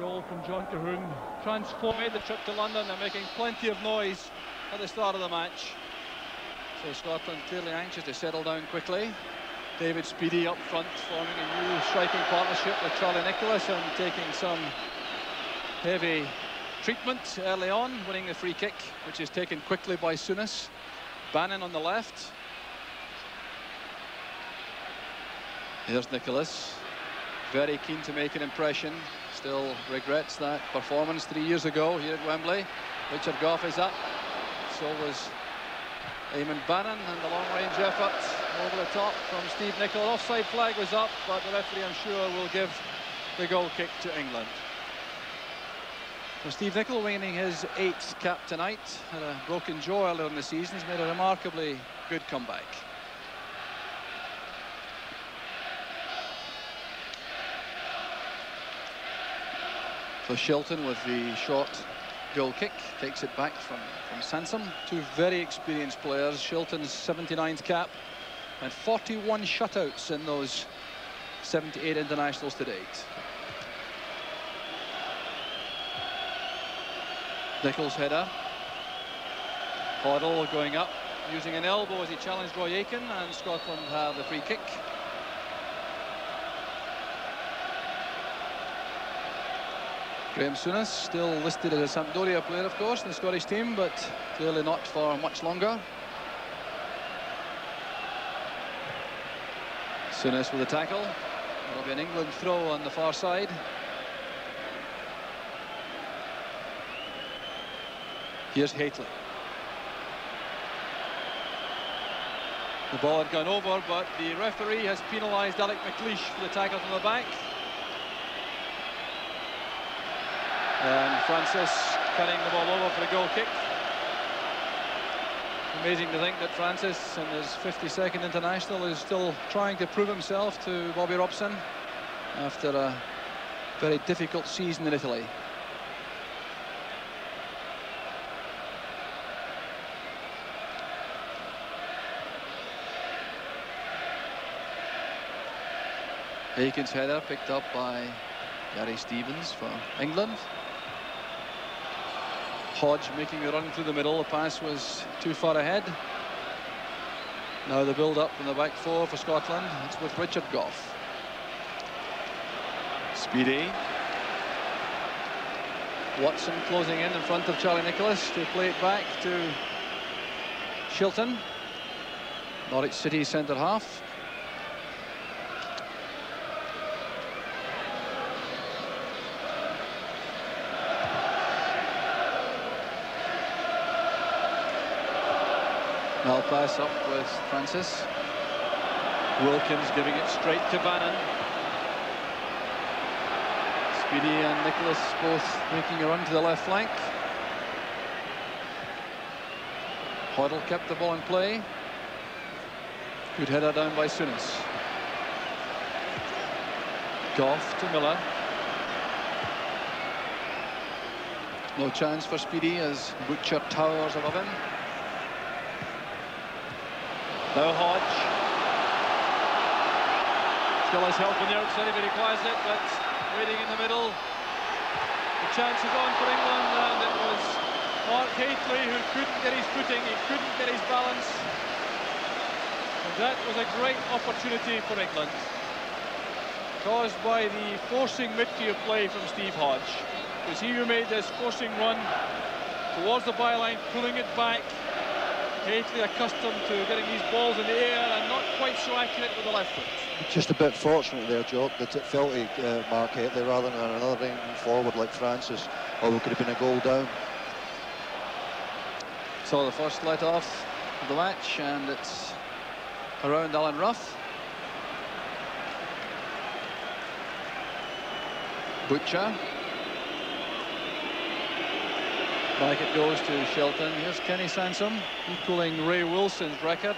Goal from John Cahoon. Made the trip to London and making plenty of noise at the start of the match. So Scotland clearly anxious to settle down quickly. David Speedy up front, forming a new striking partnership with Charlie Nicholas and taking some heavy treatment early on, winning the free kick, which is taken quickly by Souness. Bannon on the left. Here's Nicholas, very keen to make an impression. Still regrets that performance 3 years ago here at Wembley. Richard Gough is up. So was Eamon Bannon, and the long-range effort over the top from Steve Nicol. Offside flag was up, but the referee, I'm sure, will give the goal kick to England. So Steve Nicol winning his 8th cap tonight. Had a broken jaw earlier in the season. He's made a remarkably good comeback. So Shilton with the short goal kick takes it back from Sansom. Two very experienced players. Shilton's 79th cap and 41 shutouts in those 78 internationals to date. Nichols' header. Hoddle going up, using an elbow as he challenged Roy Aitken, and Scotland have the free kick. Graham Souness, still listed as a Sampdoria player, of course, in the Scottish team, but clearly not for much longer. Souness with a tackle. It'll be an England throw on the far side. Here's Hateley. The ball had gone over, but the referee has penalised Alec McLeish for the tackle from the back. And Francis carrying the ball over for a goal kick. Amazing to think that Francis, in his 52nd international, is still trying to prove himself to Bobby Robson after a very difficult season in Italy. Aiken's header picked up by Gary Stevens for England. Hodge making the run through the middle. The pass was too far ahead. Now the build-up in the back four for Scotland. It's with Richard Gough. Speedy. Watson closing in front of Charlie Nicholas to play it back to Shilton. Norwich City centre half. Now pass up with Francis. Wilkins giving it straight to Bannon. Speedy and Nicholas both making a run to the left flank. Hoddle kept the ball in play. Good header down by Souness. Gough to Miller. No chance for Speedy as Butcher towers above him. Now Hodge. Still has help on the outside if he requires it, but waiting in the middle. The chance is on for England, and it was Mark Hateley who couldn't get his footing, he couldn't get his balance. And that was a great opportunity for England, caused by the forcing midfield play from Steve Hodge. It was he who made this forcing run towards the byline, pulling it back. Hateley accustomed to getting these balls in the air and not quite so accurate with the left foot. Just a bit fortunate there, Joe, that it fell to Mark Hateley rather than another running forward like Francis, or it could have been a goal down. So the first let off of the match, and it's around Alan Rough. Butcher. Back it goes to Shilton. Here's Kenny Sansom, equaling Ray Wilson's record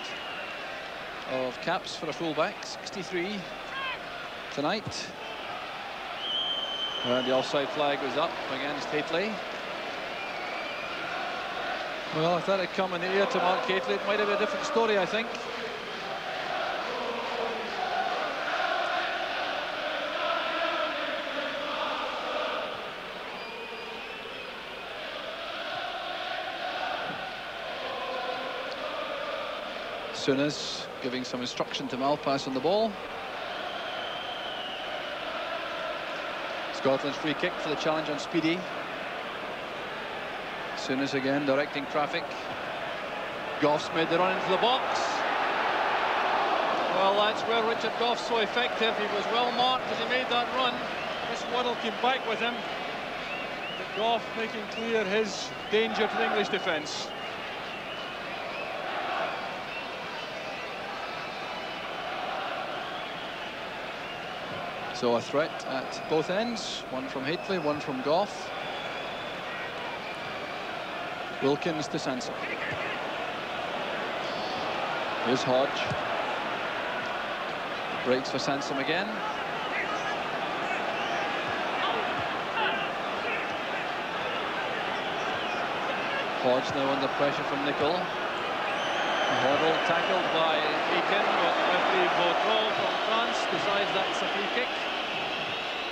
of caps for a fullback, 63 tonight. And the offside flag was up against Hateley. Well, if that had come in the air to Mark Hateley, it might have been a different story, I think. Souness giving some instruction to Malpass on the ball. Scotland's free kick for the challenge on Speedy. Souness again directing traffic. Goff's made the run into the box. Well, that's where Richard Goff's so effective. He was well marked as he made that run. This Waddle came back with him. But Goff making clear his danger to the English defence. So a threat at both ends. One from Hateley, one from Goff. Wilkins to Sansom. Here's Hodge. Breaks for Sansom again. Hodge now under pressure from Nicol. Hoddle tackled by Aiken, but referee Vautreau from France decides that's a free kick.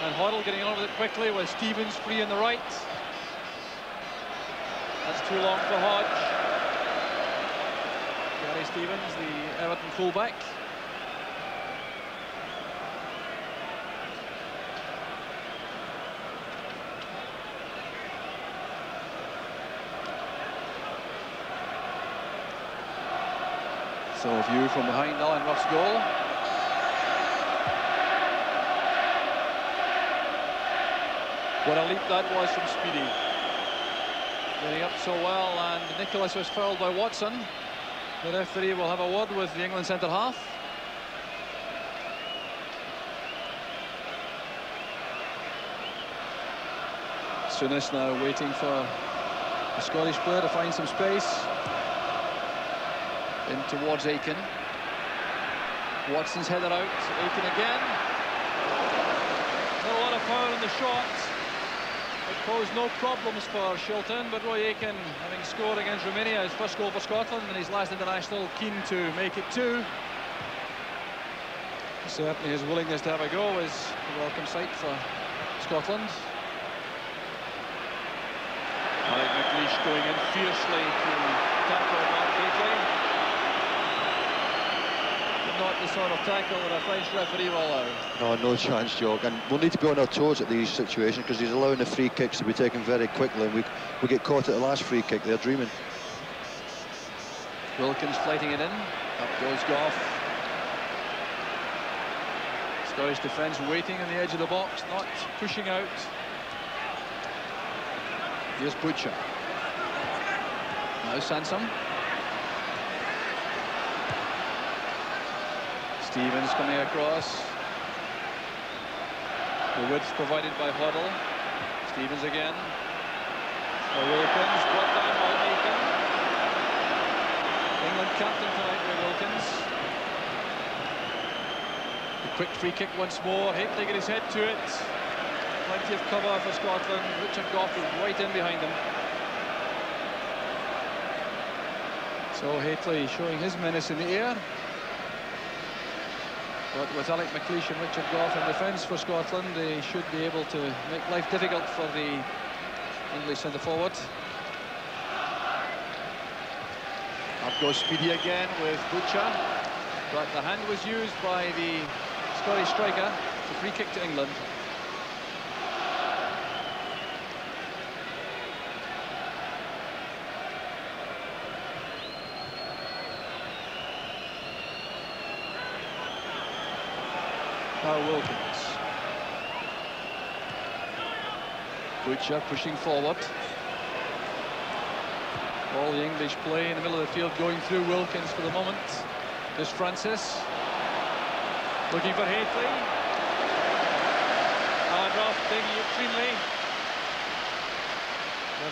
And Hoddle getting on with it quickly with Stevens free on the right. That's too long for Hodge. Gary Stevens, the Everton fullback. So a view from behind Alan Ruff's goal. What a leap that was from Speedy. Getting up so well, and Nicholas was fouled by Watson. The referee will have a word with the England centre-half. Souness now waiting for the Scottish player to find some space. In towards Aiken. Watson's header out. Aiken again. Not a lot of power in the shot. It posed no problems for Shilton, but Roy Aiken, having scored against Romania, his first goal for Scotland and his last international, keen to make it two. Certainly his willingness to have a go is a welcome sight for Scotland. Alec McLeish going in fiercely to tackle Mark Hateley. Not the sort of tackle that a French referee will allow. No, no chance, Jog. And we'll need to be on our toes at these situations because he's allowing the free kicks to be taken very quickly. And we get caught at the last free kick. They're dreaming. Wilkins flighting it in. Up goes Goff. Scottish defence waiting on the edge of the box, not pushing out. Here's Butcher. Now Sansom. Stevens coming across. The width provided by Hoddle. Stevens again. Wilkins brought down by Aiken. England captain tonight by Wilkins. The quick free kick once more. Hateley get his head to it. Plenty of cover for Scotland. Richard Goff is right in behind him. So Hateley showing his menace in the air. But with Alec McLeish and Richard Goff in defence for Scotland, they should be able to make life difficult for the English centre-forward. Up goes Speedy again with Butcher. But the hand was used by the Scottish striker. It's a free kick to England. Now Wilkins. Butcher pushing forward. All the English play in the middle of the field going through Wilkins for the moment. There's Francis. Looking for Hateley. And Ruff taking it cleanly.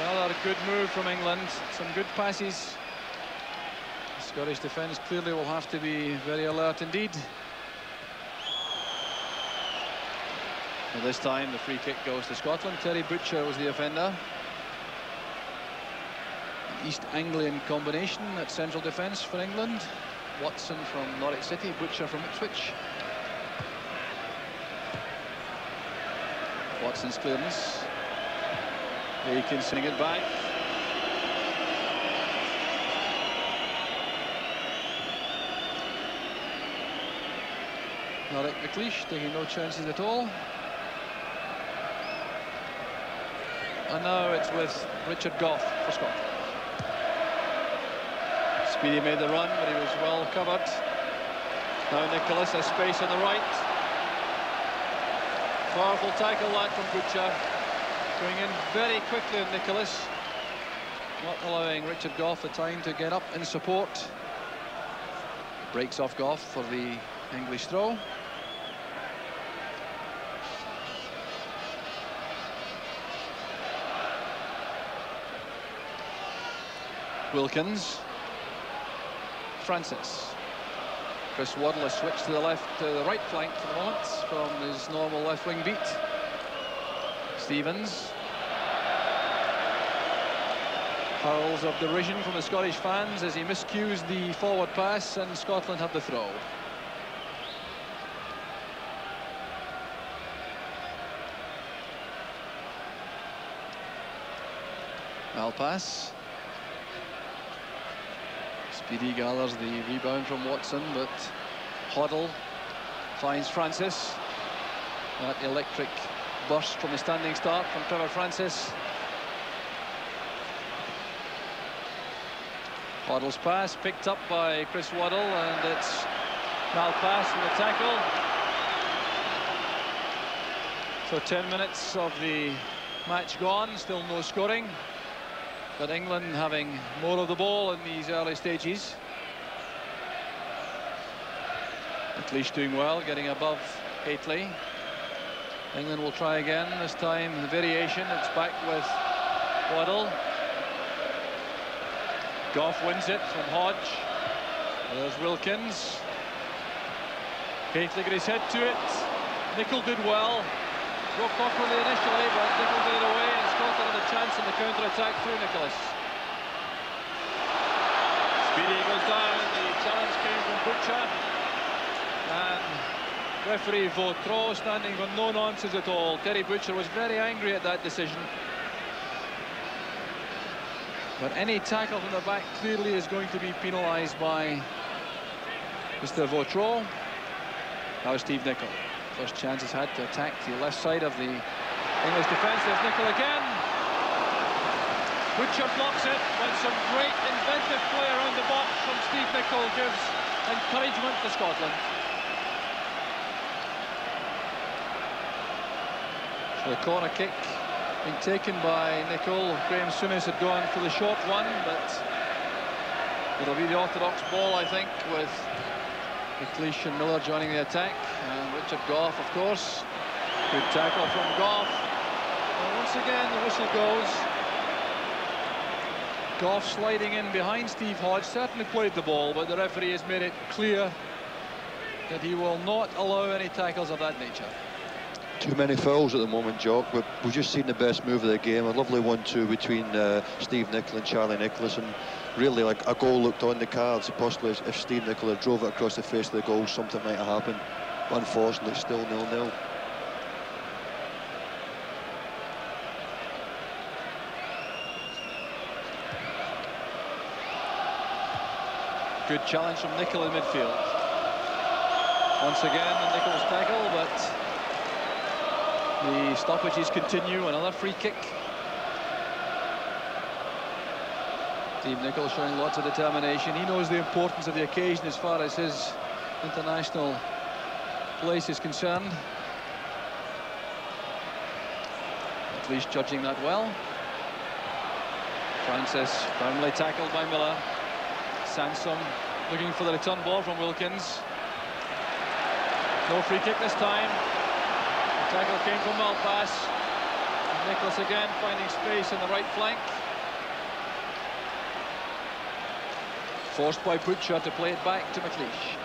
Another good move from England. Some good passes. The Scottish defence clearly will have to be very alert indeed. Well, this time the free kick goes to Scotland. Terry Butcher was the offender. An East Anglian combination at central defence for England. Watson from Norwich City, Butcher from Ipswich. Watson's clearance. Aiken sending it back. Marek McLeish taking no chances at all. And now it's with Richard Gough for Scotland. Speedy made the run, but he was well covered. Now Nicholas has space on the right. Powerful tackle that from Butcher. Going in very quickly on Nicholas. Not allowing Richard Gough the time to get up in support. Breaks off Gough for the English throw. Wilkins. Francis. Chris Waddle has switched to the right flank for the moment from his normal left wing beat. Stevens. Hurls of derision from the Scottish fans as he miscues the forward pass, and Scotland have the throw. Malpass. Speedy gathers the rebound from Watson, but Hoddle finds Francis. That electric burst from the standing start from Trevor Francis. Hoddle's pass picked up by Chris Waddle, and it's Malpass from the tackle. So 10 minutes of the match gone, still no scoring. But England having more of the ball in these early stages. McLeish doing well, getting above Hateley. England will try again, this time the variation. It's back with Waddle. Gough wins it from Hodge. There's Wilkins. Hateley got his head to it. Nicholl did well. Broke awkwardly initially, but Nicholl did it away, and Scotland had a chance in the counter-attack through Nicholas. Speedy goes down. The challenge came from Butcher. And referee Vautreau standing for no nonsense at all. Terry Butcher was very angry at that decision. But any tackle from the back clearly is going to be penalised by Mr. Vautreau. Now Steve Nicholl. First chance he's had to attack the left side of the English defence. There's Nicholl again. Butcher blocks it, but some great inventive play around the box from Steve Nicholl gives encouragement to Scotland. So the corner kick being taken by Nicholl. Graham Souness had gone for the short one, but it'll be the orthodox ball, I think, with McLeish and Miller joining the attack. And Richard Gough, of course. Good tackle from Gough. And once again, the whistle goes. Gough sliding in behind Steve Hodge. Certainly played the ball, but the referee has made it clear that he will not allow any tackles of that nature. Too many fouls at the moment, Jock. We've just seen the best move of the game. A lovely 1-2 between Steve Nicholl and Charlie Nicholas, and really, like, a goal looked on the cards. Possibly if Steve Nicholl had drove it across the face of the goal, something might have happened. But unfortunately, it's still 0-0. Good challenge from Nicholl in midfield. Once again, Nicholl's tackle, but the stoppages continue. Another free kick. Steve Nicholl showing lots of determination. He knows the importance of the occasion as far as his international place is concerned. At least judging that well. Francis firmly tackled by Miller. Sansom looking for the return ball from Wilkins. No free kick this time. The tackle came from Malpass. Nicholas again finding space in the right flank. Forced by Butcher to play it back to McLeish.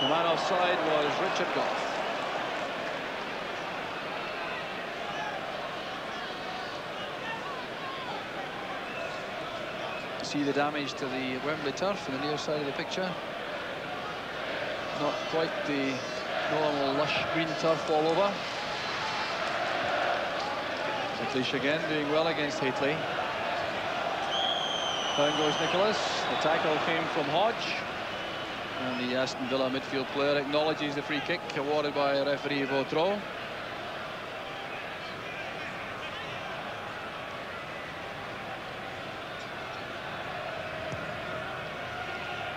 The man offside was Richard Gough. See the damage to the Wembley turf on the near side of the picture. Not quite the normal lush green turf all over. McLeish again doing well against Hateley. Down goes Nicholas. The tackle came from Hodge. And the Aston Villa midfield player acknowledges the free kick awarded by referee Vautreau.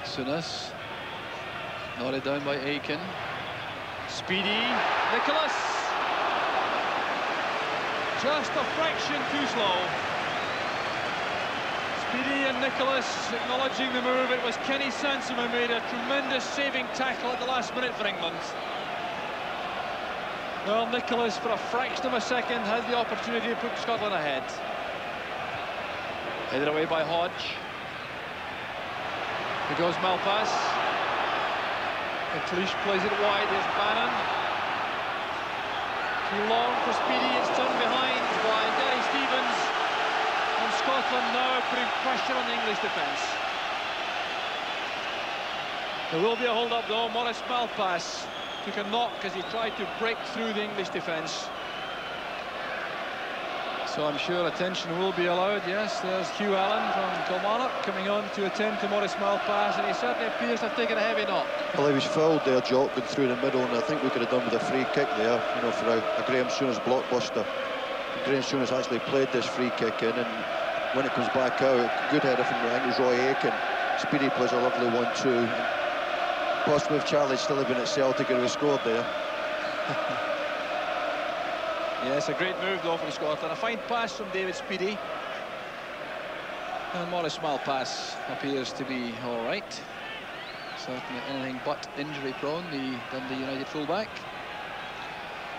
Souness, nodded down by Aiken. Speedy, Nicholas. Just a fraction too slow. Speedy and Nicholas acknowledging the move. It was Kenny Sansom who made a tremendous saving tackle at the last minute for England. Well, Nicholas, for a fraction of a second, had the opportunity to put Scotland ahead. Headed away by Hodge. Here goes Malpass. McLeish plays it wide. Here's Bannon. Too long for Speedy. It's turned behind by Gary Stevens. And Scotland now putting pressure on the English defence. There will be a hold-up though. Maurice Malpass took a knock as he tried to break through the English defence. So I'm sure attention will be allowed. Yes, there's Hugh Allen from Kilmarnock coming on to attend to Maurice Malpass, and he certainly appears to have taken a heavy knock. Well, he was fouled there, Jock, going through the middle, and I think we could have done with a free kick there, you know, for a Graham Souness blockbuster. Graham Souness actually played this free kick in, and when it comes back out, good header from, I think it was Roy Aiken. Speedy plays a lovely 1-2. Possibly if Charlie still had been at Celtic, he would have scored there. Yes, a great move though from Scotland. A fine pass from David Speedy. And Maurice Malpass appears to be all right. Certainly anything but injury prone, the Dundee United fullback.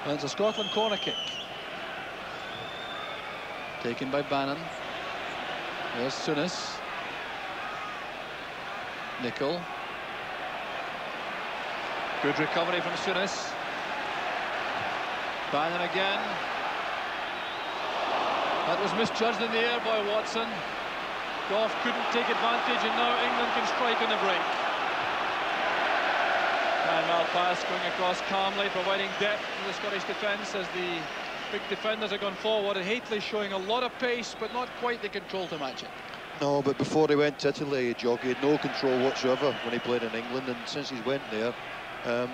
And it's a Scotland corner kick. Taken by Bannon. There's Souness. Nicol. Good recovery from Souness. Bannon again. That was misjudged in the air by Watson. Goff couldn't take advantage, and now England can strike on the break. And Malpass going across calmly, providing depth to the Scottish defence as the big defenders are gone forward. And Hateley showing a lot of pace, but not quite the control to match it. No, but before he went to Italy, Jock, he had no control whatsoever when he played in England, and since he's went there,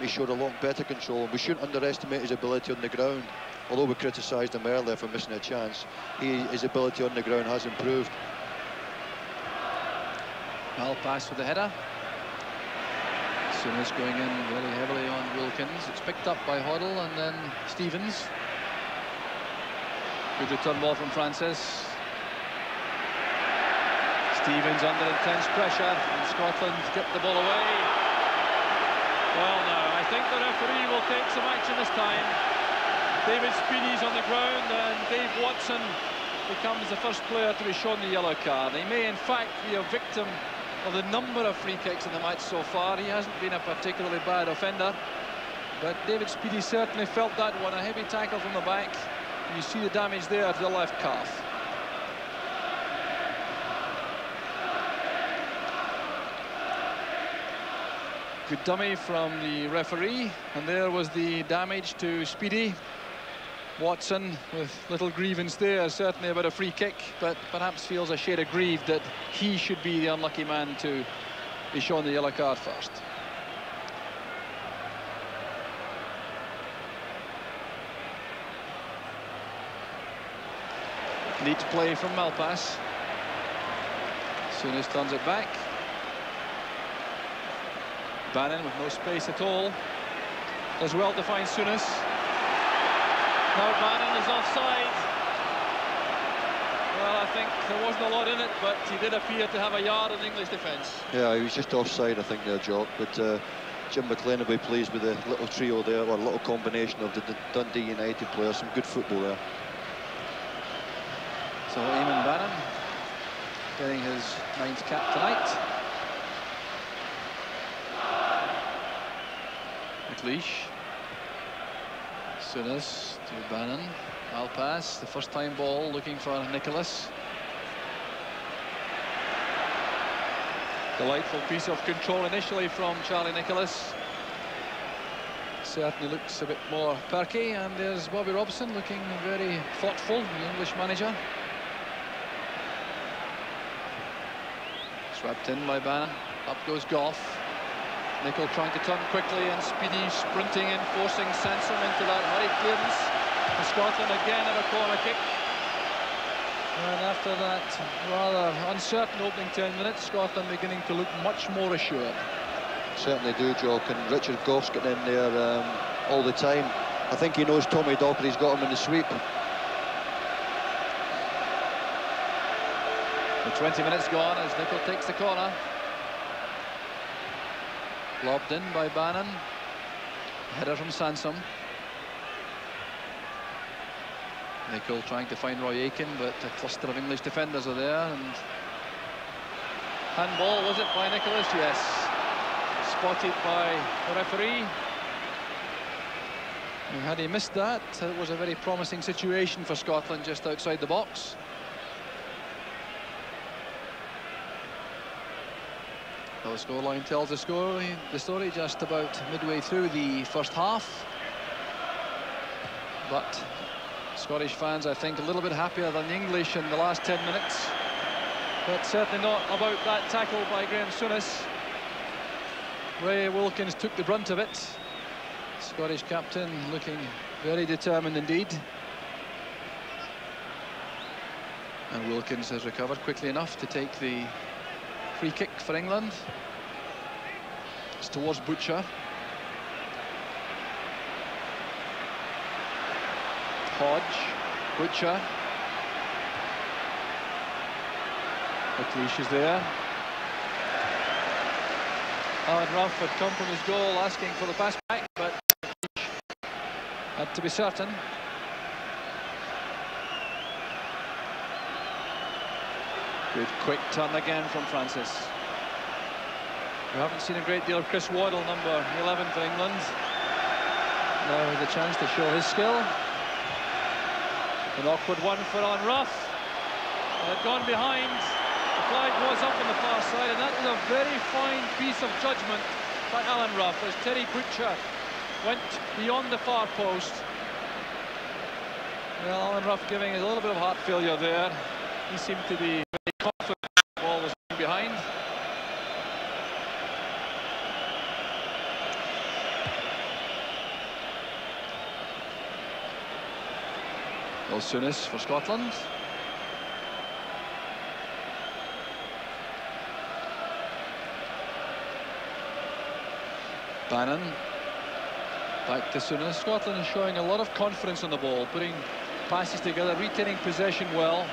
he showed a lot better control. We shouldn't underestimate his ability on the ground. Although we criticised him earlier for missing a chance, his ability on the ground has improved. Malpass with the header. Souness going in very heavily on Wilkins. It's picked up by Hoddle and then Stevens. Good return ball from Francis. Stevens under intense pressure, and Scotland get the ball away. Well, now, I think the referee will take some action this time. David Speedy's on the ground, and Dave Watson becomes the first player to be shown the yellow card. He may, in fact, be a victim of the number of free kicks in the match so far. He hasn't been a particularly bad offender, but David Speedy certainly felt that one. A heavy tackle from the back. You see the damage there to the left calf. Good dummy from the referee, and there was the damage to Speedy. Watson with little grievance there, certainly about a free kick, but perhaps feels a shade aggrieved that he should be the unlucky man to be shown the yellow card first. Neat play from Malpass. Souness turns it back. Bannon with no space at all. Does well to find Souness. Now Bannon is offside. Well, I think there wasn't a lot in it, but he did appear to have a yard in English defence. Yeah, he was just offside, I think, there, Jock. But Jim McLean will be pleased with the little trio there, or a little combination of the Dundee United players. Some good football there. So Eamon Bannon getting his 9th cap tonight. McLeish. Souness to Bannon. Malpass, the first time ball, looking for Nicholas. Delightful piece of control initially from Charlie Nicholas. Certainly looks a bit more perky, and there's Bobby Robson looking very thoughtful, the English manager. Swept in by Bannon. Up goes Goff. Nicol trying to turn quickly, and Speedy sprinting in, forcing Sansom into that hurried clearance. And Scotland again at a corner kick. And after that rather uncertain opening 10 minutes, Scotland beginning to look much more assured. Certainly do, Jock, and Richard Goff's getting in there all the time. I think he knows Tommy Docherty's got him in the sweep. The 20 minutes gone as Nicol takes the corner. Lobbed in by Bannon. Header from Sansom. Nicol trying to find Roy Aitken, but a cluster of English defenders are there. And handball, was it, by Nicholas? Yes. Spotted by the referee. And had he missed that, it was a very promising situation for Scotland just outside the box. Well, the scoreline tells the story just about midway through the first half. But Scottish fans, I think, a little bit happier than the English in the last 10 minutes. But certainly not about that tackle by Graham Souness. Ray Wilkins took the brunt of it. Scottish captain looking very determined indeed. And Wilkins has recovered quickly enough to take the free kick for England. It's towards Butcher. Hodge, Butcher. McLeish is there. Alan Rough had come from his goal asking for the pass back, but had to be certain. Good quick turn again from Francis. We haven't seen a great deal of Chris Waddle, number 11 for England. Now has a chance to show his skill. An awkward one for Alan Rough. It had gone behind. The flag was up on the far side, and that was a very fine piece of judgment by Alan Rough as Terry Butcher went beyond the far post. Well, Alan Rough giving a little bit of heart failure there. He seemed to be very confident the ball was behind. Well, Souness for Scotland. Bannon. Back to Souness. Scotland is showing a lot of confidence on the ball, putting passes together, retaining possession well.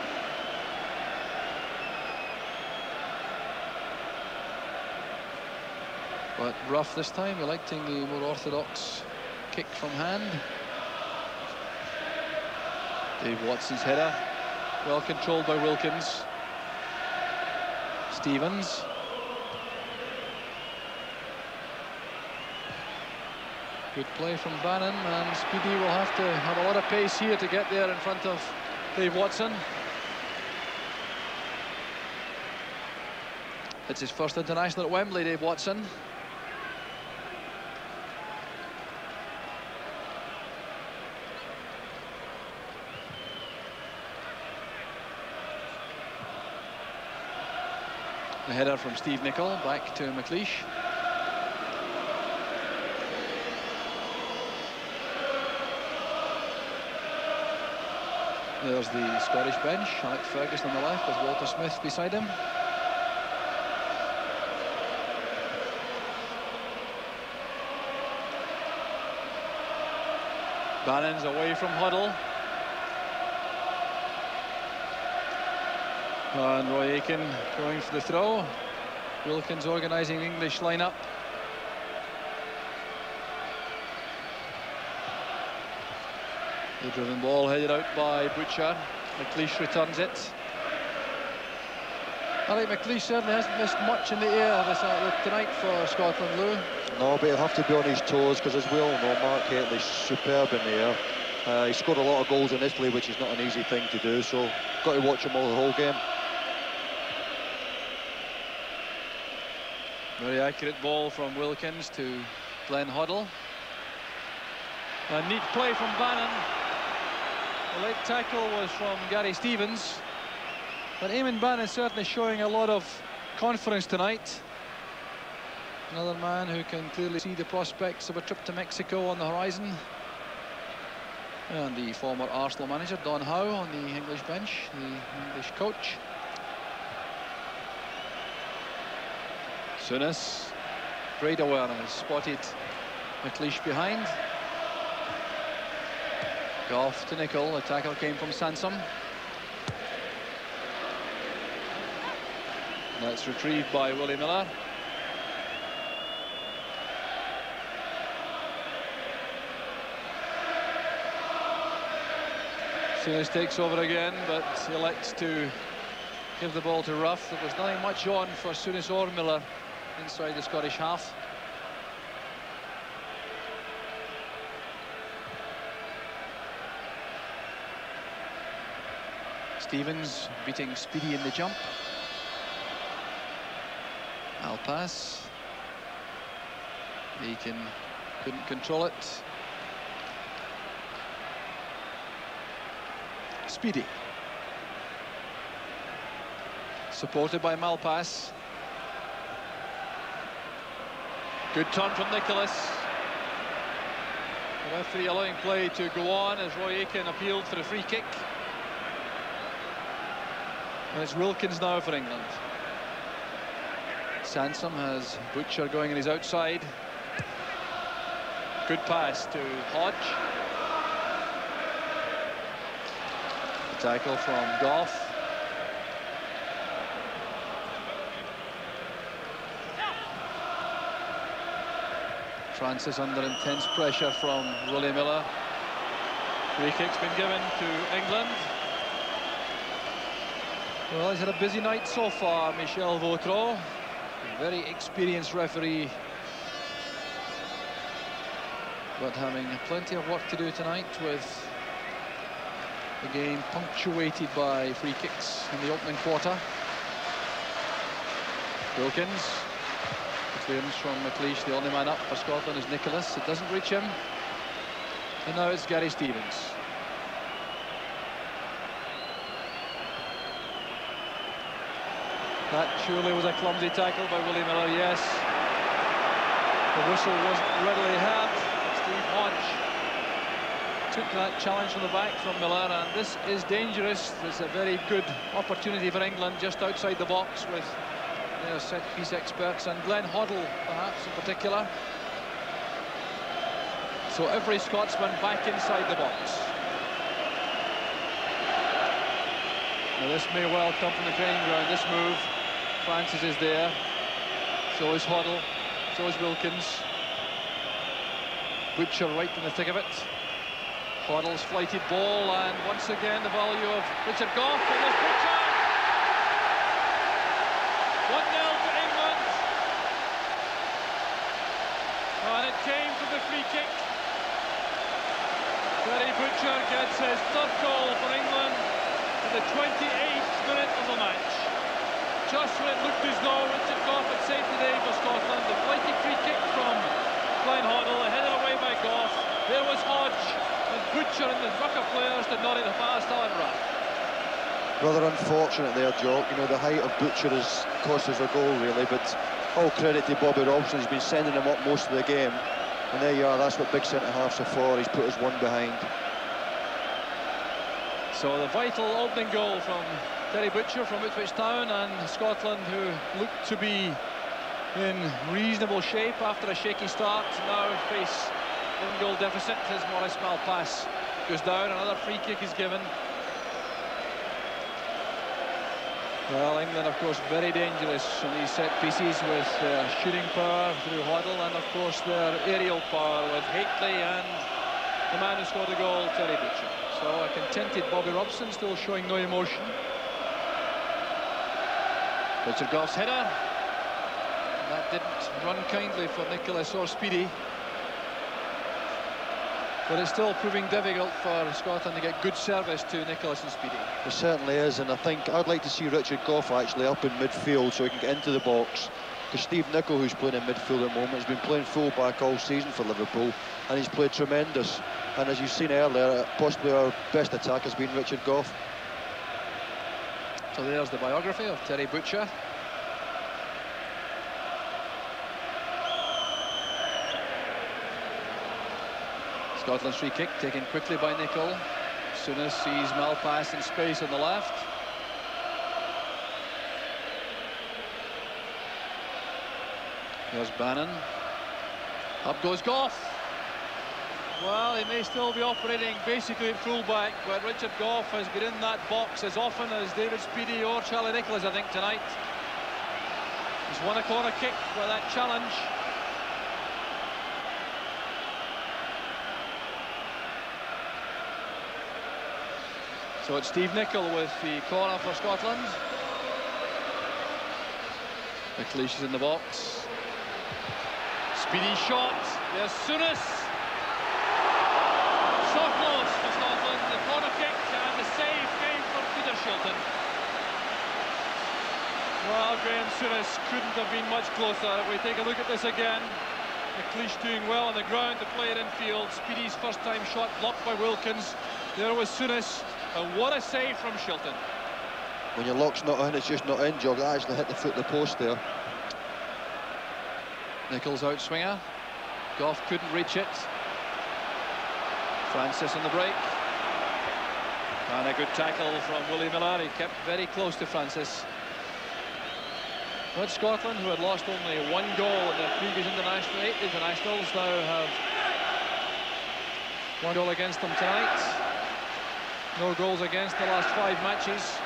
But Rough this time, electing the more orthodox kick from hand. Dave Watson's header, well controlled by Wilkins. Stevens. Good play from Bannon, and Speedy will have to have a lot of pace here to get there in front of Dave Watson. It's his first international at Wembley, Dave Watson. The header from Steve Nicol, back to McLeish. There's the Scottish bench, Alec Ferguson on the left with Walter Smith beside him. Bannon's away from Hoddle. And Roy Aitken going for the throw. Wilkins organising the English lineup. The driven ball headed out by Butcher. McLeish returns it. I think McLeish certainly hasn't missed much in the air tonight for Scotland, Lou. No, but he'll have to be on his toes, because as we all know, Mark Hateley's superb in the air. He scored a lot of goals in Italy, which is not an easy thing to do, so got to watch him all the whole game. Very accurate ball from Wilkins to Glenn Hoddle. A neat play from Bannon. The late tackle was from Gary Stevens. But Eamon Bannon certainly showing a lot of confidence tonight. Another man who can clearly see the prospects of a trip to Mexico on the horizon. And the former Arsenal manager, Don Howe, on the English bench, the English coach. Souness, great awareness, spotted McLeish behind. Goff to Nicol, the tackle came from Sansom. That's retrieved by Willie Miller. Souness takes over again, but elects to give the ball to Rough. There was nothing much on for Souness or Miller inside the Scottish half. Stevens beating Speedy in the jump. I'll pass. He couldn't control it. Speedy. Supported by Malpass. Good turn from Nicholas. The referee allowing play to go on as Roy Aitken appealed for a free kick. And it's Wilkins now for England. Sansom has Butcher going in his outside. Good pass to Hodge. The tackle from Goff. Francis under intense pressure from Willie Miller. Free kick's been given to England. Well, he's had a busy night so far, Michel Vautreau. A very experienced referee, but having plenty of work to do tonight, with the game punctuated by free kicks in the opening quarter. Wilkins, clearance from McLeish. The only man up for Scotland is Nicholas. It doesn't reach him. And now it's Gary Stevens. That surely was a clumsy tackle by Willie Miller, yes. The whistle wasn't readily heard. Steve Hodge took that challenge from the back from Miller, and this is dangerous. It's a very good opportunity for England just outside the box with their set-piece experts, and Glenn Hoddle, perhaps, in particular. So every Scotsman back inside the box. Now this may well come from the training ground, this move. Francis is there, so is Hoddle, so is Wilkins. Butcher right in the thick of it. Hoddle's flighted ball, and once again the value of Richard Goff, and there's Butcher! 1-0 to England. And it came from the free kick. Gary Butcher gets his third goal for England in the 28th minute of the match. Just when it looked as though Richard Goff had saved the day for Scotland, the flighty free kick from Glenn Hoddle, headed away by Goff. There was Hodge, and Butcher and the ruck of players did not hit the fast Alan Rapp. Rather unfortunate there, Jock. You know, the height of Butcher has cost us a goal, really, but all credit to Bobby Robson. He's been sending him up most of the game. And there you are, that's what big centre-halves are for. He's put us one behind. So the vital opening goal from Terry Butcher from Ipswich Town, and Scotland, who looked to be in reasonable shape after a shaky start, now face one goal deficit as Maurice Malpass goes down. Another free kick is given. Well, England, of course, very dangerous in these set pieces with their shooting power through Hoddle, and of course their aerial power with Hateley and the man who scored the goal, Terry Butcher. So a contented Bobby Robson, still showing no emotion. Richard Goff's header. That didn't run kindly for Nicholas or Speedy. But it's still proving difficult for Scotland to get good service to Nicholas and Speedy. It certainly is, and I think I'd like to see Richard Goff actually up in midfield so he can get into the box. Because Steve Nicol, who's playing in midfield at the moment, has been playing full-back all season for Liverpool, and he's played tremendous. And as you've seen earlier, possibly our best attack has been Richard Goff. So there's the biography of Terry Butcher. Scotland's free kick taken quickly by Nicol. Souness sees Malpass in space on the left. There's Bannon. Up goes Gough. Well, he may still be operating basically at full-back, but Richard Gough has been in that box as often as David Speedie or Charlie Nicholas, I think, tonight. He's won a corner kick by that challenge. So it's Steve Nicol with the corner for Scotland. McLeish is in the box. Speedy shot. There's Souness. So close for Scotland. The corner kick and the save came from Peter Shilton. Well, Graham Souness couldn't have been much closer. If we take a look at this again, McLeish doing well on the ground to play it infield. Speedy's first time shot blocked by Wilkins. There was Souness. And what a save from Shilton. When your lock's not in, it's just not in, Jog. I actually hit the foot of the post there. Nichols outswinger. Gough couldn't reach it. Francis on the break. And a good tackle from Willie Miller. He kept very close to Francis. But Scotland, who had lost only one goal in their previous eight internationals, now have one goal against them tonight. No goals against the last 5 matches.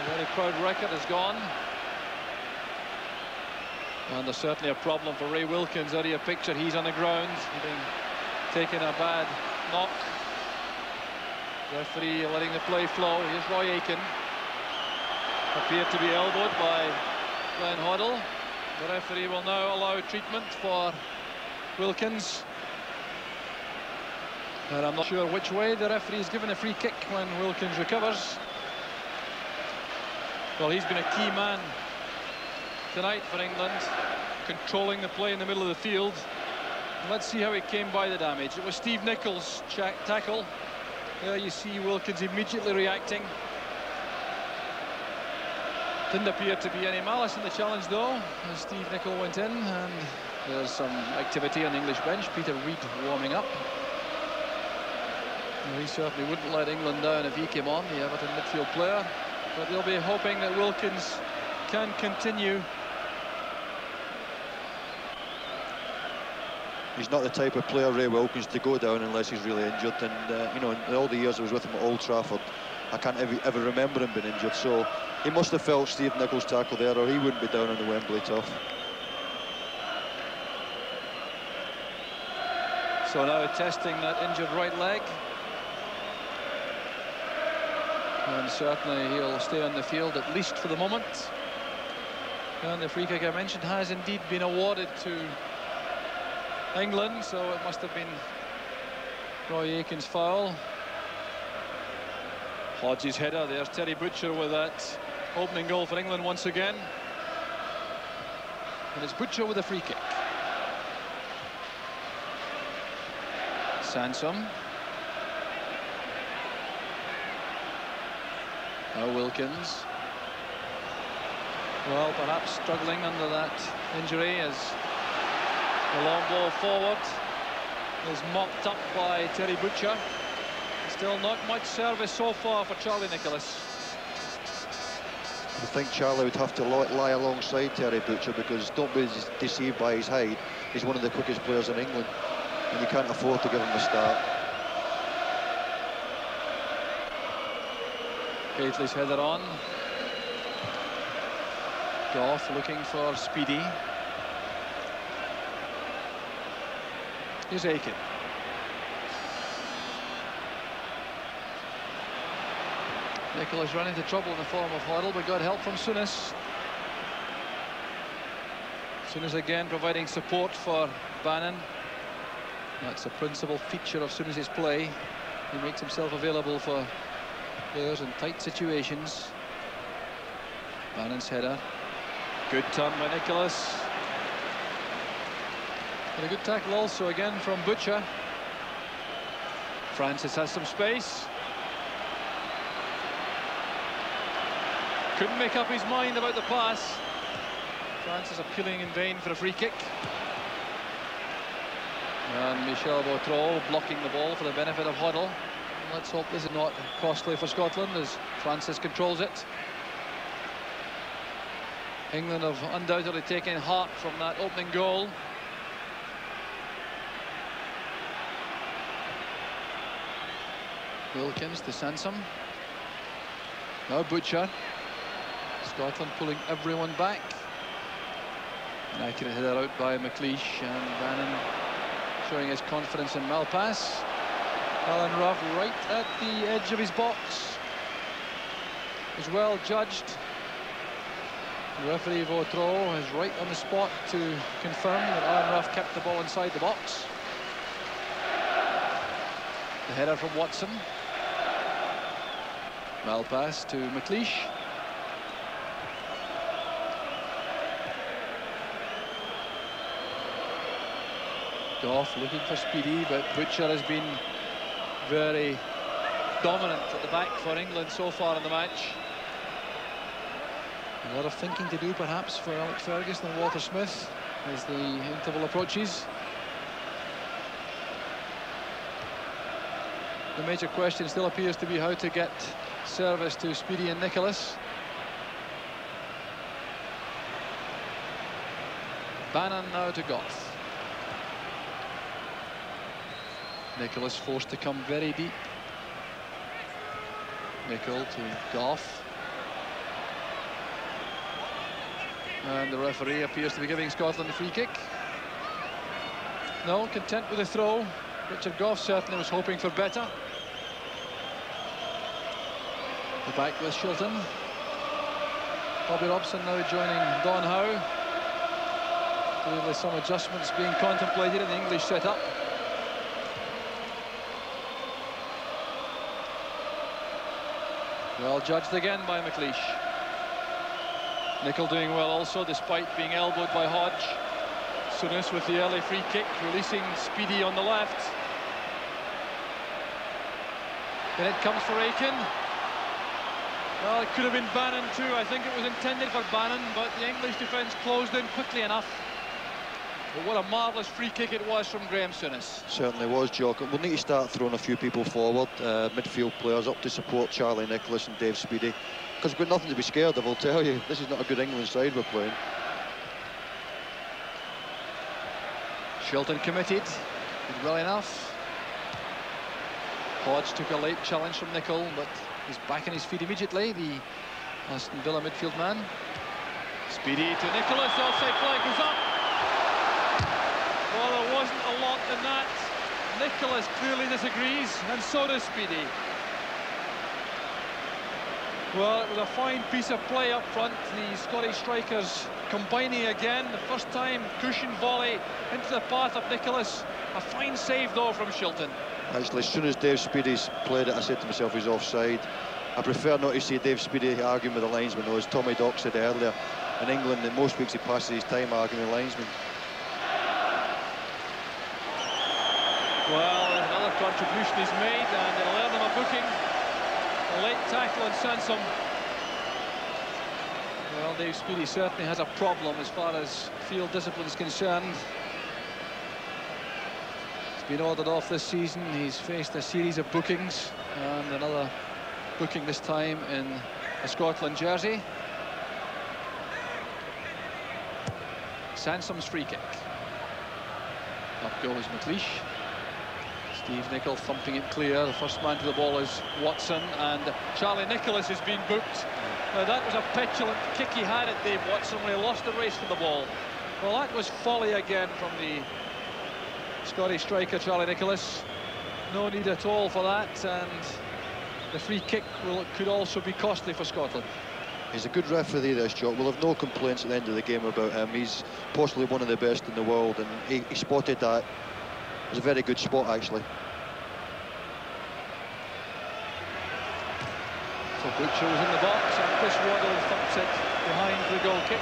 A very proud record is gone. And there's certainly a problem for Ray Wilkins. Out of your picture, he's on the ground, having taken a bad knock. Referee letting the play flow. Here's Roy Aitken. Appeared to be elbowed by Glenn Hoddle. The referee will now allow treatment for Wilkins. And I'm not sure which way. The referee is given a free kick when Wilkins recovers. Well, he's been a key man tonight for England, controlling the play in the middle of the field. Let's see how he came by the damage. It was Steve Nichol's tackle. There you see Wilkins immediately reacting. Didn't appear to be any malice in the challenge, though, as Steve Nicol went in. And there's some activity on the English bench. Peter Reid warming up. He certainly wouldn't let England down if he came on, the Everton midfield player. But they'll be hoping that Wilkins can continue. He's not the type of player, Ray Wilkins, to go down unless he's really injured. And, you know, in all the years I was with him at Old Trafford, I can't ever remember him being injured. So he must have felt Steve Nichol's tackle there, or he wouldn't be down on the Wembley turf. So now testing that injured right leg. And certainly he'll stay on the field, at least for the moment. And the free kick I mentioned has indeed been awarded to England, so it must have been Roy Aitken's foul. Hodge's header. There's Terry Butcher with that opening goal for England once again. And it's Butcher with a free kick. Sansom. Now Wilkins. Well, perhaps struggling under that injury as the long ball forward is mopped up by Terry Butcher. Still not much service so far for Charlie Nicholas. I think Charlie would have to lie alongside Terry Butcher, because don't be deceived by his height. He's one of the quickest players in England, and you can't afford to give him a start. Hateley's header on. Gough looking for Speedy. Here's Aitken. Nicholas ran into trouble in the form of Hoddle, but got help from Souness. Souness again providing support for Bannon. That's a principal feature of Souness's play. He makes himself available for players in tight situations. Bannon's header. Good turn by Nicholas. And a good tackle also again from Butcher. Francis has some space. Couldn't make up his mind about the pass. Francis appealing in vain for a free kick. And Michel Vautreau blocking the ball for the benefit of Hoddle. Let's hope this is not costly for Scotland as Francis controls it. England have undoubtedly taken heart from that opening goal. Wilkins to Sansom. Now Butcher. Scotland pulling everyone back. An accurate header out by McLeish, and Bannon showing his confidence in Malpass. Alan Ruff right at the edge of his box. Is well judged. The referee Vautreau is right on the spot to confirm that Alan Ruff kept the ball inside the box. The header from Watson. Malpass to McLeish. Goff looking for Speedy, but Butcher has been very dominant at the back for England so far in the match. A lot of thinking to do perhaps for Alex Ferguson and Walter Smith as the interval approaches. The major question still appears to be how to get service to Speedy and Nicholas. Bannon now to Goff. Nicholas forced to come very deep. Nicol to Goff. And the referee appears to be giving Scotland a free kick. No, content with the throw. Richard Goff certainly was hoping for better. The back with Shilton. Bobby Robson now joining Don Howe. Clearly some adjustments being contemplated in the English setup. Well judged again by McLeish. Nicol doing well also, despite being elbowed by Hodge. Souness with the early free kick, releasing Speedy on the left. Then it comes for Aiken. Well, it could have been Bannon too. I think it was intended for Bannon, but the English defence closed in quickly enough. But what a marvellous free kick it was from Graham Souness. Certainly was, Jock. We'll need to start throwing a few people forward, midfield players up to support Charlie Nicholas and Dave Speedy, because we've got nothing to be scared of, I'll tell you. This is not a good England side we're playing. Shilton committed, did well enough. Hodge took a late challenge from Nicol, but he's back on his feet immediately, the Aston Villa midfield man. Speedy to Nicholas, outside flag goes up. Well, there wasn't a lot in that. Nicholas clearly disagrees, and so does Speedy. Well, it was a fine piece of play up front. The Scottish strikers combining again. The first time, cushion volley into the path of Nicholas. A fine save, though, from Shilton. Actually, as soon as Dave Speedy's played it, I said to myself, he's offside. I prefer not to see Dave Speedy arguing with the linesman, though, as Tommy Dock said earlier. In England, in most weeks, he passes his time arguing with the linesman. Well, another contribution is made, and it'll earn them a booking. A late tackle on Sansom. Well, Dave Speedy certainly has a problem as far as field discipline is concerned. He's been ordered off this season. He's faced a series of bookings, and another booking this time in a Scotland jersey. Sansom's free kick. Up goes McLeish. Steve Nicol thumping it clear. The first man to the ball is Watson, and Charlie Nicholas has been booked. Now that was a petulant kick he had at Dave Watson when he lost the race to the ball. Well, that was folly again from the Scottish striker Charlie Nicholas. No need at all for that, and the free kick could also be costly for Scotland. He's a good referee, this Jock. We'll have no complaints at the end of the game about him. He's possibly one of the best in the world, and he spotted that. It was a very good spot, actually. So Butcher was in the box, and Chris Waddle thumps it behind the goal kick.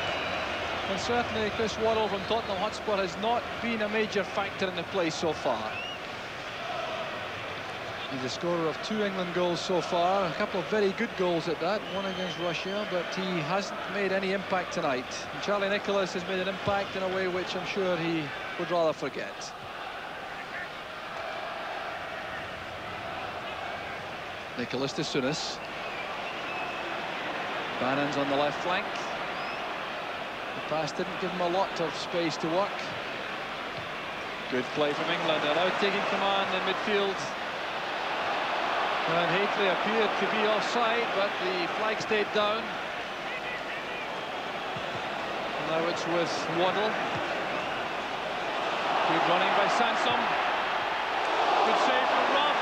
And certainly Chris Waddle from Tottenham Hotspur has not been a major factor in the play so far. He's a scorer of 2 England goals so far, a couple of very good goals at that, one against Russia, but he hasn't made any impact tonight. And Charlie Nicholas has made an impact in a way which I'm sure he would rather forget. Nicholas to Souness. Bannon's on the left flank. The pass didn't give him a lot of space to work. Good play from England. They're now taking command in midfield. And Hateley appeared to be offside, but the flag stayed down. Now it's with Waddle. Good running by Sansom. Good save from Rous.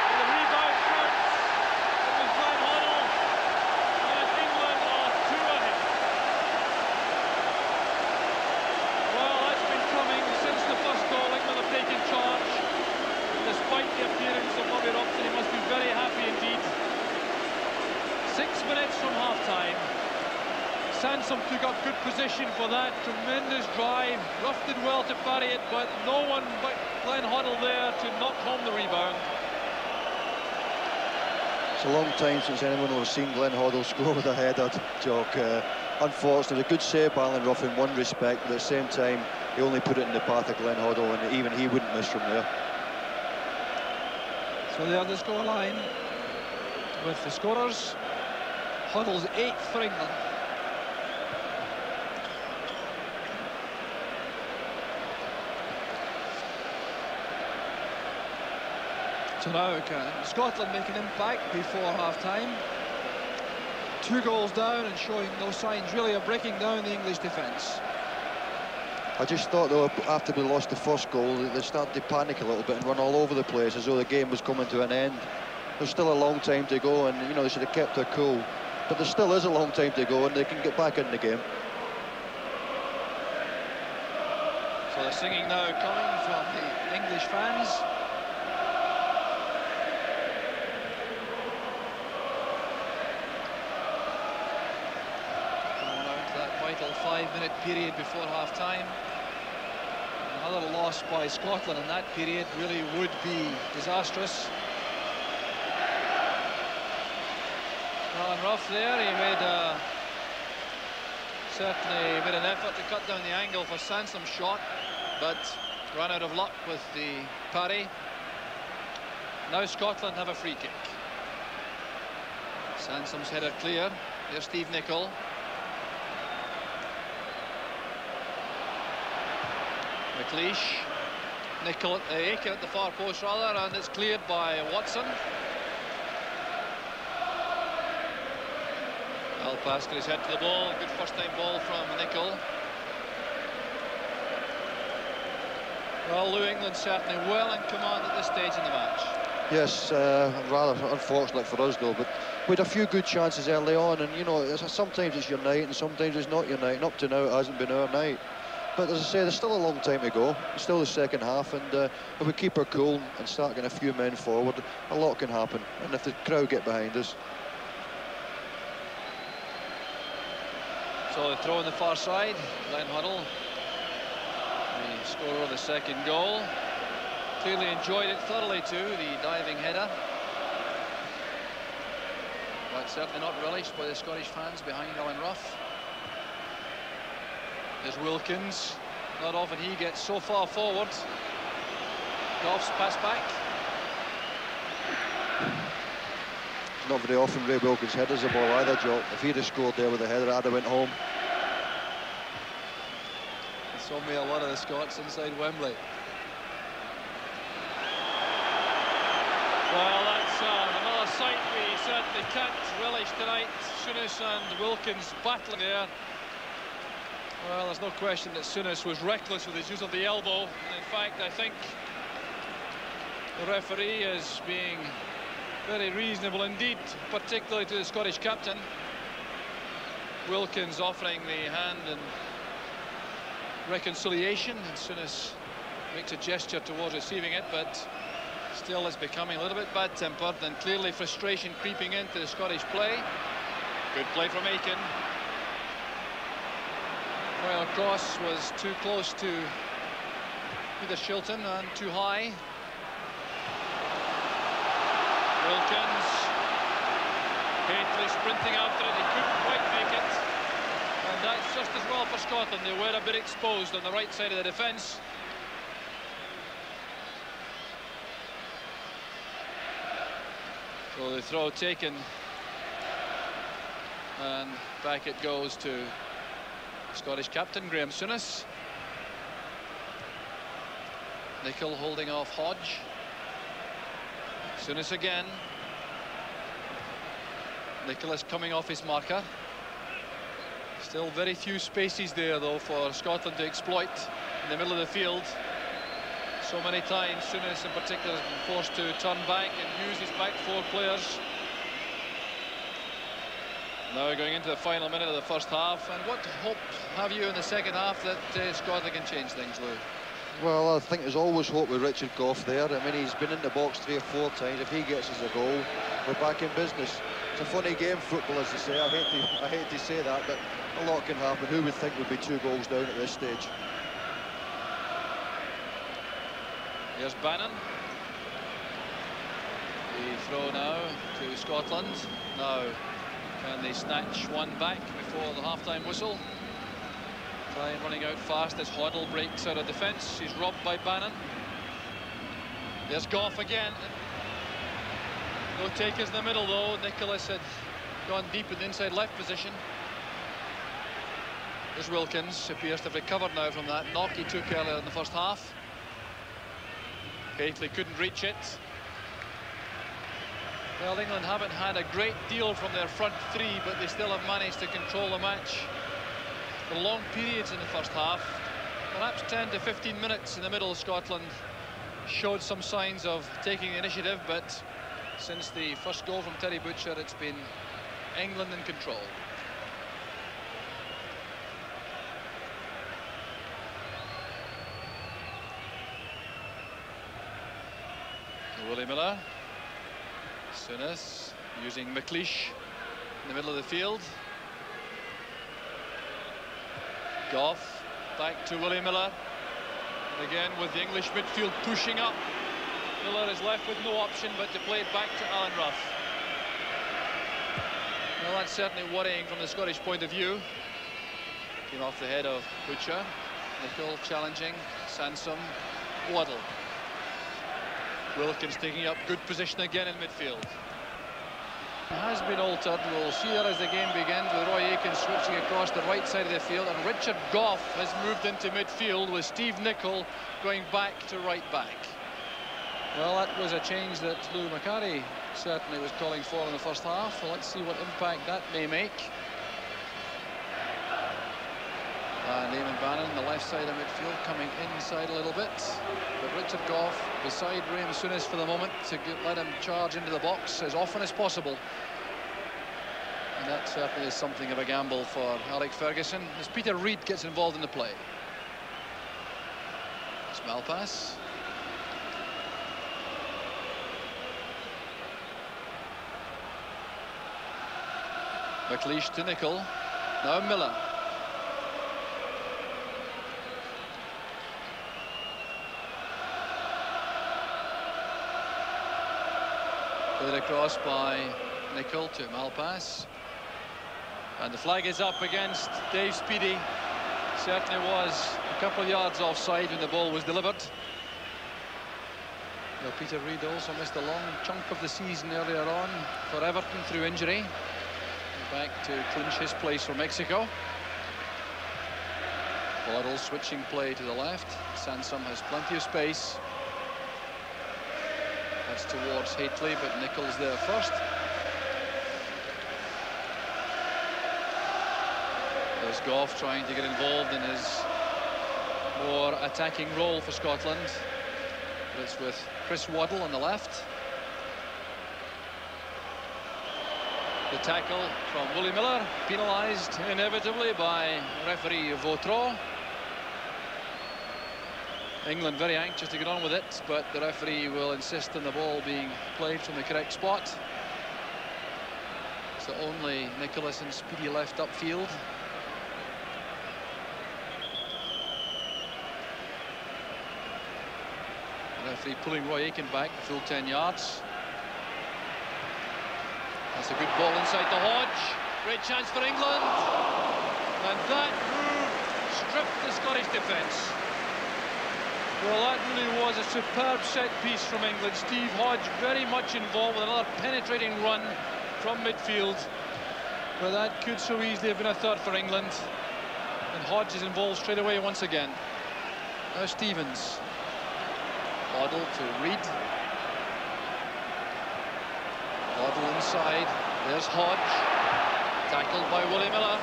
And the rebound counts. It was by Hoddle. And England are 2 ahead. Well, that's been coming since the first goal. England have taken charge. Despite the appearance of Bobby Robson, he must be very happy indeed. 6 minutes from half-time. Sansom took up good position for that. Tremendous drive. Rough did well to parry it, but no one but Glenn Hoddle there to knock home the rebound. It's a long time since anyone will have seen Glenn Hoddle score with a header, Jock. Unfortunately, a good save by Alan Rough in one respect, but at the same time, he only put it in the path of Glenn Hoddle, and even he wouldn't miss from there. So there's the scoreline with the scorers. Hoddle's 8th for England. So now can Scotland make an impact before half-time? 2 goals down and showing no signs really of breaking down the English defence. I just thought, though, after we lost the first goal, they started to panic a little bit and run all over the place as though the game was coming to an end. There's still a long time to go, and, you know, they should have kept their cool. But there still is a long time to go, and they can get back in the game. So the singing now coming from the English fans. Going on to that vital 5-minute period before half-time. Another loss by Scotland in that period really would be disastrous. Alan Rough there, he made certainly made an effort to cut down the angle for Sansom's shot, but ran out of luck with the parry. Now Scotland have a free kick. Sansom's header clear. There's Steve Nicol. McLeish. Nicol at Aiken at the far post rather, and it's cleared by Watson. Well, pass got his head to the ball. Good first-time ball from Nicol. Well, Lou England certainly well in command at this stage in the match. Yes, rather unfortunate for us, though, but we had a few good chances early on, and, you know, sometimes it's your night and sometimes it's not your night, and up to now it hasn't been our night. But as I say, there's still a long time to go. It's still the second half, and if we keep our cool and start getting a few men forward, a lot can happen. And if the crowd get behind us. So the throw on the far side, Glenn Hoddle, the scorer of the second goal. Clearly enjoyed it thoroughly too, the diving header. But certainly not relished by the Scottish fans behind Alan Rough. There's Wilkins. Not often he gets so far forward. Goff's pass back. Not very often Ray Wilkins headers the ball either, Joe. If he'd have scored there with a header, I'd have went home. So may a lot of the Scots inside Wembley. Well, that's another sight we certainly can't relish tonight. Souness and Wilkins battling there. Well, there's no question that Souness was reckless with his use of the elbow. And in fact, I think the referee is being very reasonable indeed, particularly to the Scottish captain. Wilkins offering the hand in reconciliation, and Souness makes a gesture towards receiving it, but still is becoming a little bit bad-tempered, and clearly frustration creeping into the Scottish play. Good play from Aiken. Well, cross was too close to either Shilton and too high. Wilkins. Hateley sprinting after it, he couldn't quite make it. And that's just as well for Scotland. They were a bit exposed on the right side of the defence. So the throw taken, and back it goes to Scottish captain Graham Souness. Nicholl holding off Hodge. Souness again. Nicholl is coming off his marker. Still very few spaces there though for Scotland to exploit in the middle of the field. So many times Souness in particular has been forced to turn back and use his back four players. Now going into the final minute of the first half, and what hope have you in the second half that Scotland can change things, Lou? Well, I think there's always hope with Richard Gough there. I mean, he's been in the box 3 or 4 times. If he gets us a goal, we're back in business. It's a funny game, football, as they say. I hate to say that, but a lot can happen. Who would think would be 2 goals down at this stage? Here's Bannon. The throw now to Scotland. Now, can they snatch one back before the half-time whistle? Try running out fast as Hoddle breaks out of defence. He's robbed by Bannon. There's Gough again. No takers in the middle though. Nicholas had gone deep in the inside left position. There's Wilkins. Appears to have recovered now from that knock he took earlier in the first half. Hateley couldn't reach it. Well, England haven't had a great deal from their front 3, but they still have managed to control the match for long periods in the first half. Perhaps 10 to 15 minutes in the middle, Scotland showed some signs of taking the initiative, but since the first goal from Terry Butcher, it's been England in control. Willie Miller. Souness using McLeish in the middle of the field. Gough back to Willie Miller. And again with the English midfield pushing up. Miller is left with no option but to play it back to Alan Rough. Well, that's certainly worrying from the Scottish point of view. Came off the head of Butcher. Nicholl challenging. Sansom. Waddle. Wilkins taking up good position again in midfield. Has been altered. We'll see that as the game begins with Roy Aitken switching across the right side of the field, and Richard Gough has moved into midfield with Steve Nicholl going back to right back. Well, that was a change that Lou Macari certainly was calling for in the first half. Well, let's see what impact that may make. And Eamon Bannon, the left side of midfield, coming inside a little bit. But Richard Gough beside Graham Souness for the moment to let him charge into the box as often as possible. And that certainly is something of a gamble for Alec Ferguson as Peter Reid gets involved in the play. Small pass. McLeish to Nicholl. Now Miller. Played across by Nicholl to Malpass. And the flag is up against Dave Speedy. Certainly was a couple of yards offside when the ball was delivered. Well, Peter Reid also missed a long chunk of the season earlier on for Everton through injury. Back to clinch his place for Mexico. Waddle switching play to the left. Sansom has plenty of space. That's towards Hateley, but Nicholl's there first. There's Gough trying to get involved in his more attacking role for Scotland. But it's with Chris Waddle on the left. The tackle from Willie Miller, penalised inevitably by referee Vautreau. England very anxious to get on with it, but the referee will insist on the ball being played from the correct spot. So only Nicholas and Speedy left upfield. The referee pulling Roy Aitken back the full 10 yards. That's a good ball inside to Hodge. Great chance for England. And that move stripped the Scottish defence. Well, that really was a superb set piece from England. Steve Hodge very much involved with another penetrating run from midfield. But that could so easily have been a third for England. And Hodge is involved straight away once again. Now Stevens. Waddle to Reid. Waddle inside. There's Hodge. Tackled by Willie Miller.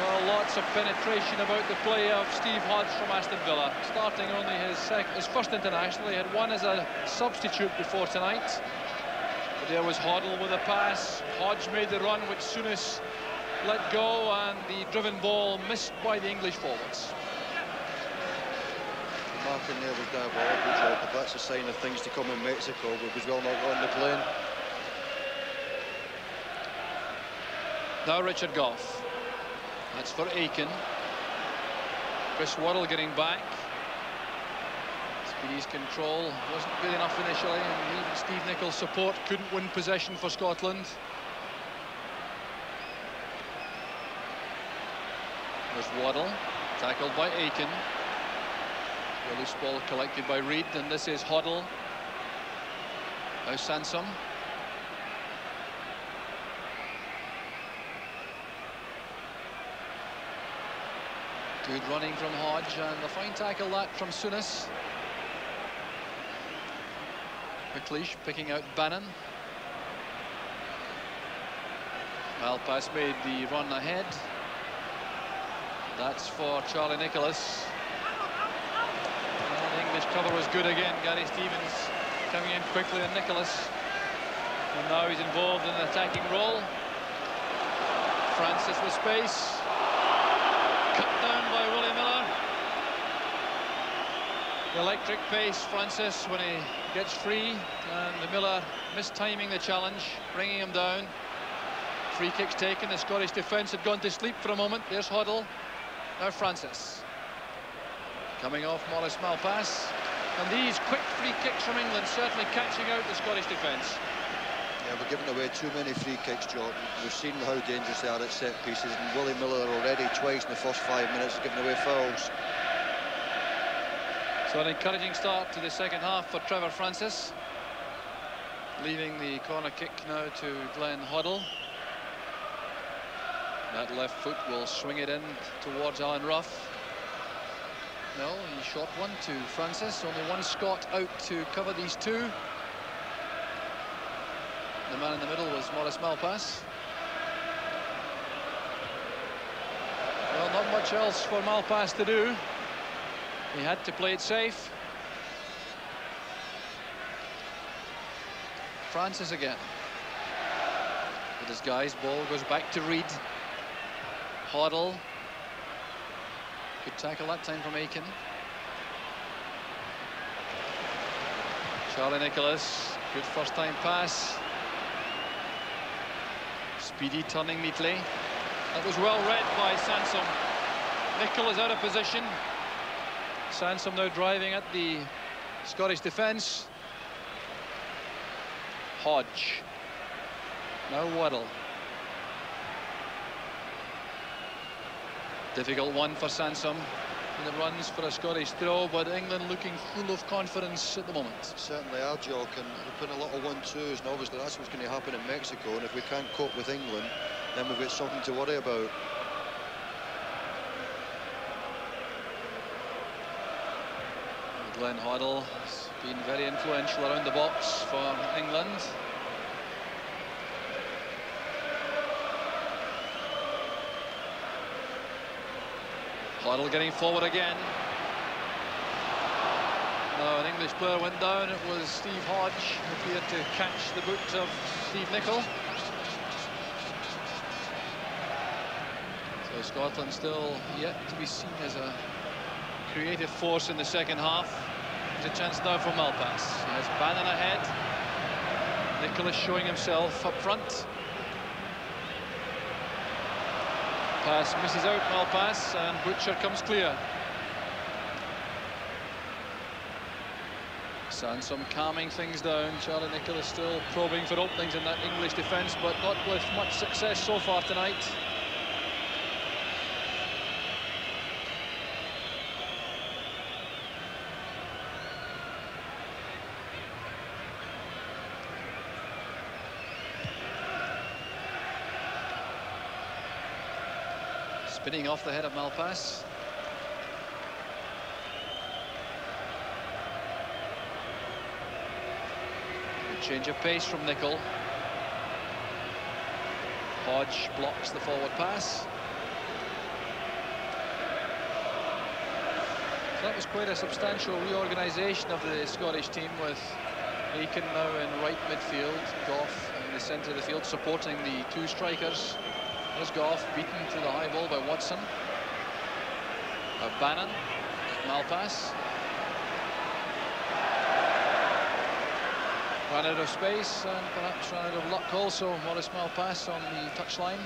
Well, lots of penetration about the play of Steve Hodge from Aston Villa. Starting only his first international. He had one as a substitute before tonight. But there was Hoddle with a pass. Hodge made the run, which Souness let go, and the driven ball missed by the English forwards. The marking there was diabolical, Joe, but that's a sign of things to come in Mexico, but was well not on the plane. Now Richard Gough. That's for Aiken. Chris Waddle getting back. Speedy's control wasn't good enough initially, and even Steve Nichol's support couldn't win possession for Scotland. There's Waddle, tackled by Aiken. The loose ball collected by Reid, and this is Hoddle. Now Sansom. Good running from Hodge, and a fine tackle that from Souness. McLeish picking out Bannon. Malpass made the run ahead. That's for Charlie Nicholas. And the English cover was good again. Gary Stevens coming in quickly on Nicholas. And now he's involved in an attacking role. Francis with space. Cut down by Willie Miller. The electric pace, Francis, when he gets free. And the Miller mistiming the challenge, bringing him down. Free kicks taken. The Scottish defence had gone to sleep for a moment. There's Hoddle. Now Francis. Coming off Morris Malpass. And these quick free kicks from England certainly catching out the Scottish defence. Yeah, we're giving away too many free kicks, Jordan. We've seen how dangerous they are at set pieces, and Willie Miller already twice in the first 5 minutes giving away fouls. So an encouraging start to the second half for Trevor Francis. Leaving the corner kick now to Glenn Hoddle. That left foot will swing it in towards Alan Ruff. No, he shot one to Francis. Only one Scot out to cover these two. The man in the middle was Morris Malpass. Well, not much else for Malpass to do. He had to play it safe. Francis again. With his guys, ball goes back to Reid. Hoddle. Good tackle that time from Aiken. Charlie Nicholas. Good first time pass. Speedy turning neatly. That was well read by Sansom. Nicholas out of position. Sansom now driving at the Scottish defence. Hodge. Now Waddle. Difficult one for Sansom. And it runs for a Scottish throw, but England looking full of confidence at the moment. Certainly are, Jock, and we're putting a lot of 1-2s, and obviously that's what's going to happen in Mexico, and if we can't cope with England, then we've got something to worry about. Glenn Hoddle has been very influential around the box for England. Hoddle getting forward again. Now an English player went down. It was Steve Hodge who appeared to catch the boot of Steve Nichol. So Scotland still yet to be seen as a creative force in the second half. There's a chance now for Malpass. He has Bannon ahead. Nicholas showing himself up front. Pass misses out Malpass, and Butcher comes clear. Sansom calming things down. Charlie Nicholas still probing for openings in that English defence, but not with much success so far tonight. Spinning off the head of Malpass. Good change of pace from Nicol. Hodge blocks the forward pass. So that was quite a substantial reorganisation of the Scottish team, with Aiken now in right midfield, Gough in the centre of the field supporting the two strikers. There's Gough beaten to the high ball by Watson. Bannon at Malpass. Ran out of space and perhaps ran out of luck also, Maurice Malpass on the touchline.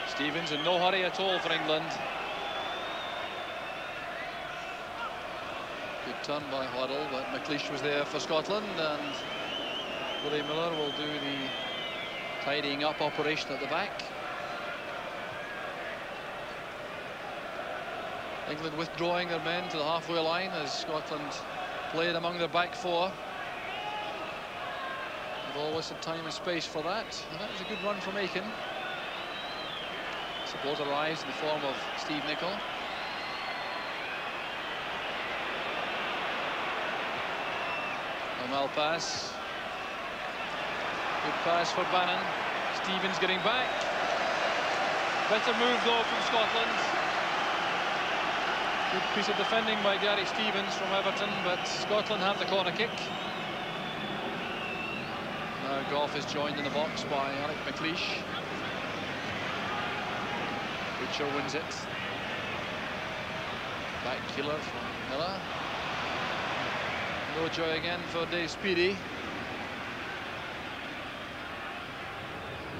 Stevens in no hurry at all for England. Good turn by Hoddle, but McLeish was there for Scotland, and Willie Miller will do the tidying up operation at the back. England withdrawing their men to the halfway line as Scotland played among their back four. They've always had time and space for that, and that was a good run from Aiken. Support arrives in the form of Steve Nicol. Malpass. Good pass for Bannon. Stevens getting back. Better move though from Scotland. Good piece of defending by Gary Stevens from Everton, but Scotland have the corner kick. Now Gough is joined in the box by Alec McLeish. Butcher wins it. Back killer from Miller. No joy again for Dave Speedy.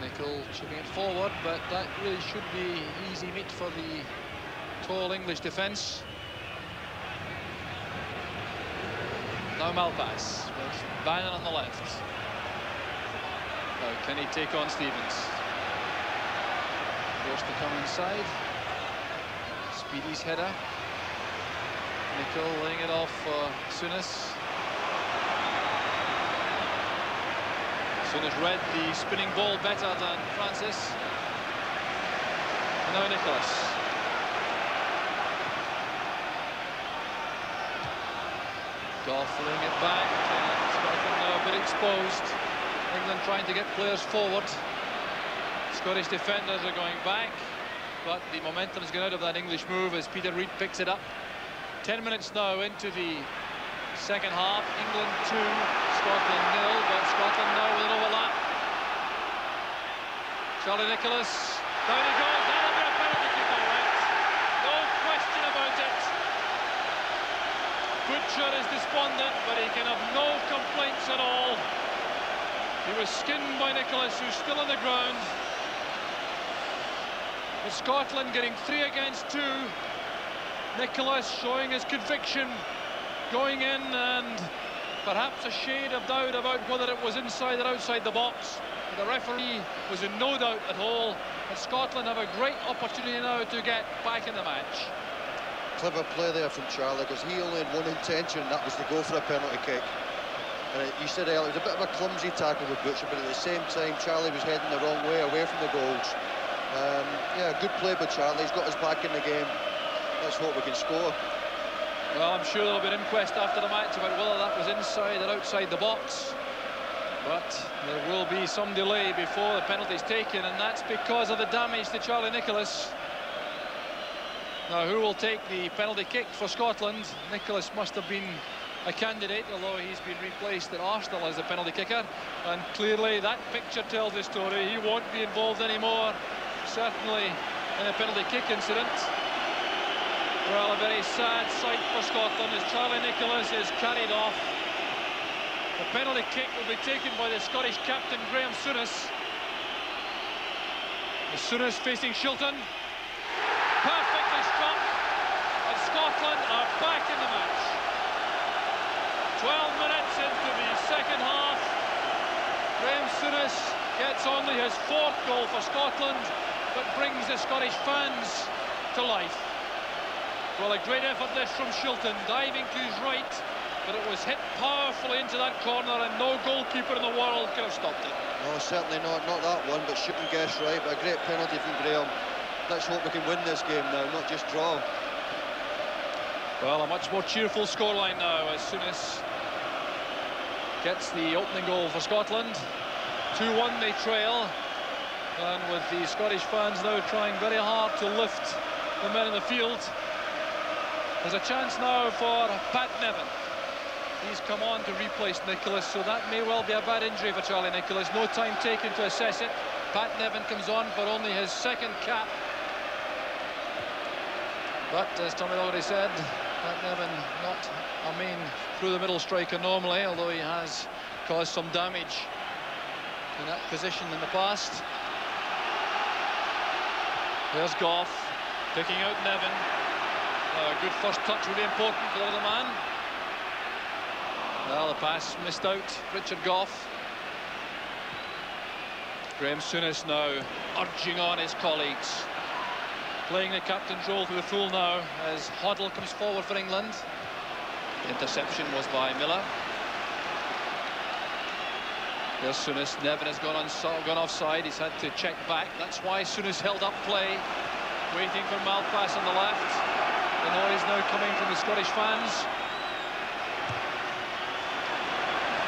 Nicol chipping it forward, but that really should be easy meat for the tall English defence. Now Malpass with Bannon on the left. Now can he take on Stevens? Forced to come inside. Speedy's header. Nicol laying it off for Souness. Souness read the spinning ball better than Francis. And now Nicholas. Gough laying it back, and Scotland now a bit exposed. England trying to get players forward. Scottish defenders are going back, but the momentum is going out of that English move as Peter Reid picks it up. 10 minutes now into the second half. England 2, Scotland 0, but Scotland now with an overlap. Charlie Nicholas, down he goes. That'll be a penalty kick, all right. No question about it. Butcher is despondent, but he can have no complaints at all. He was skinned by Nicholas, who's still on the ground. But Scotland getting 3 against 2. Nicholas showing his conviction, going in, and perhaps a shade of doubt about whether it was inside or outside the box. The referee was in no doubt at all, and Scotland have a great opportunity now to get back in the match. Clever play there from Charlie, because he only had one intention, and that was to go for a penalty kick. And you said earlier, it was a bit of a clumsy tackle with Butcher, but at the same time, Charlie was heading the wrong way, away from the goals. Yeah, good play by Charlie. He's got us back in the game. Let's hope we can score. Well, I'm sure there'll be an inquest after the match about whether that was inside or outside the box. But there will be some delay before the penalty is taken, and that's because of the damage to Charlie Nicholas. Now, who will take the penalty kick for Scotland? Nicholas must have been a candidate, although he's been replaced at Arsenal as the penalty kicker. And clearly that picture tells the story. He won't be involved anymore, certainly in a penalty kick incident. Well, a very sad sight for Scotland as Charlie Nicholas is carried off. The penalty kick will be taken by the Scottish captain, Graham Souness. Souness facing Shilton. Perfectly struck, and Scotland are back in the match. 12 minutes into the second half. Graham Souness gets only his 4th goal for Scotland, but brings the Scottish fans to life. Well, a great effort this from Shilton, diving to his right, but it was hit powerfully into that corner, and no goalkeeper in the world could have stopped it. No, certainly not that one, but Shilton guessed right. But a great penalty from Graham. Let's hope we can win this game now, not just draw. Well, a much more cheerful scoreline now as Souness gets the opening goal for Scotland. 2-1 they trail, and with the Scottish fans now trying very hard to lift the men in the field. There's a chance now for Pat Nevin. He's come on to replace Nicholas, so that may well be a bad injury for Charlie Nicholas. No time taken to assess it. Pat Nevin comes on for only his second cap. But as Tommy already said, Pat Nevin not a main through-the-middle striker normally, although he has caused some damage in that position in the past. There's Goff picking out Nevin. A good first touch, really important for the other man. Well, the pass missed out. Richard Goff. Graham Souness now urging on his colleagues, playing the captain's role to the full now as Hoddle comes forward for England. The interception was by Miller. There's Souness. Nevin has gone offside. He's had to check back. That's why Souness held up play, waiting for Malpass on the left. The noise now coming from the Scottish fans.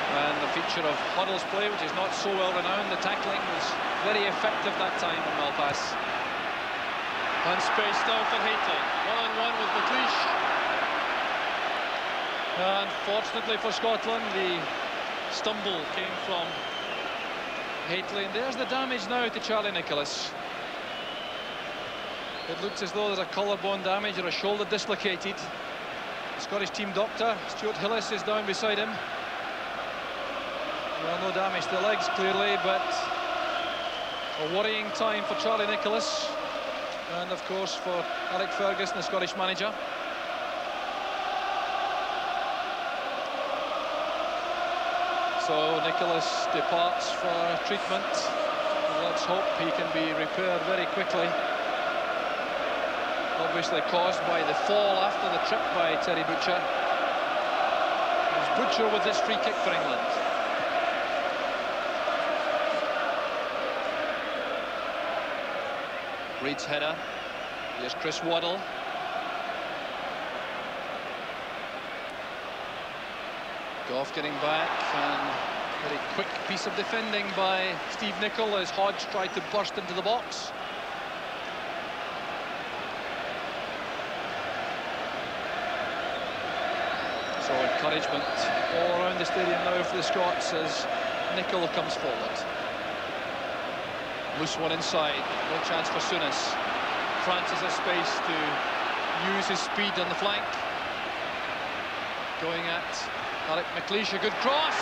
And the feature of Hoddle's play, which is not so well renowned. The tackling was very effective that time from Malpass. And space now for Hateley. One-on-one with McLeish. And fortunately for Scotland, the stumble came from Hateley. And there's the damage now to Charlie Nicholas. It looks as though there's a collarbone damage or a shoulder dislocated. The Scottish team doctor, Stuart Hillis, is down beside him. Well, no damage to the legs, clearly, but a worrying time for Charlie Nicholas. And, of course, for Alec Ferguson, the Scottish manager. So Nicholas departs for treatment. And let's hope he can be repaired very quickly. Obviously caused by the fall after the trip by Terry Butcher. It's Butcher with this free kick for England. Reid's header. Here's Chris Waddle. Goff getting back, and very quick piece of defending by Steve Nicol as Hodge tried to burst into the box. So encouragement all around the stadium now for the Scots as Nicol comes forward. Loose one inside, no chance for Souness. Francis has space to use his speed on the flank. Going at Alec McLeish, a good cross.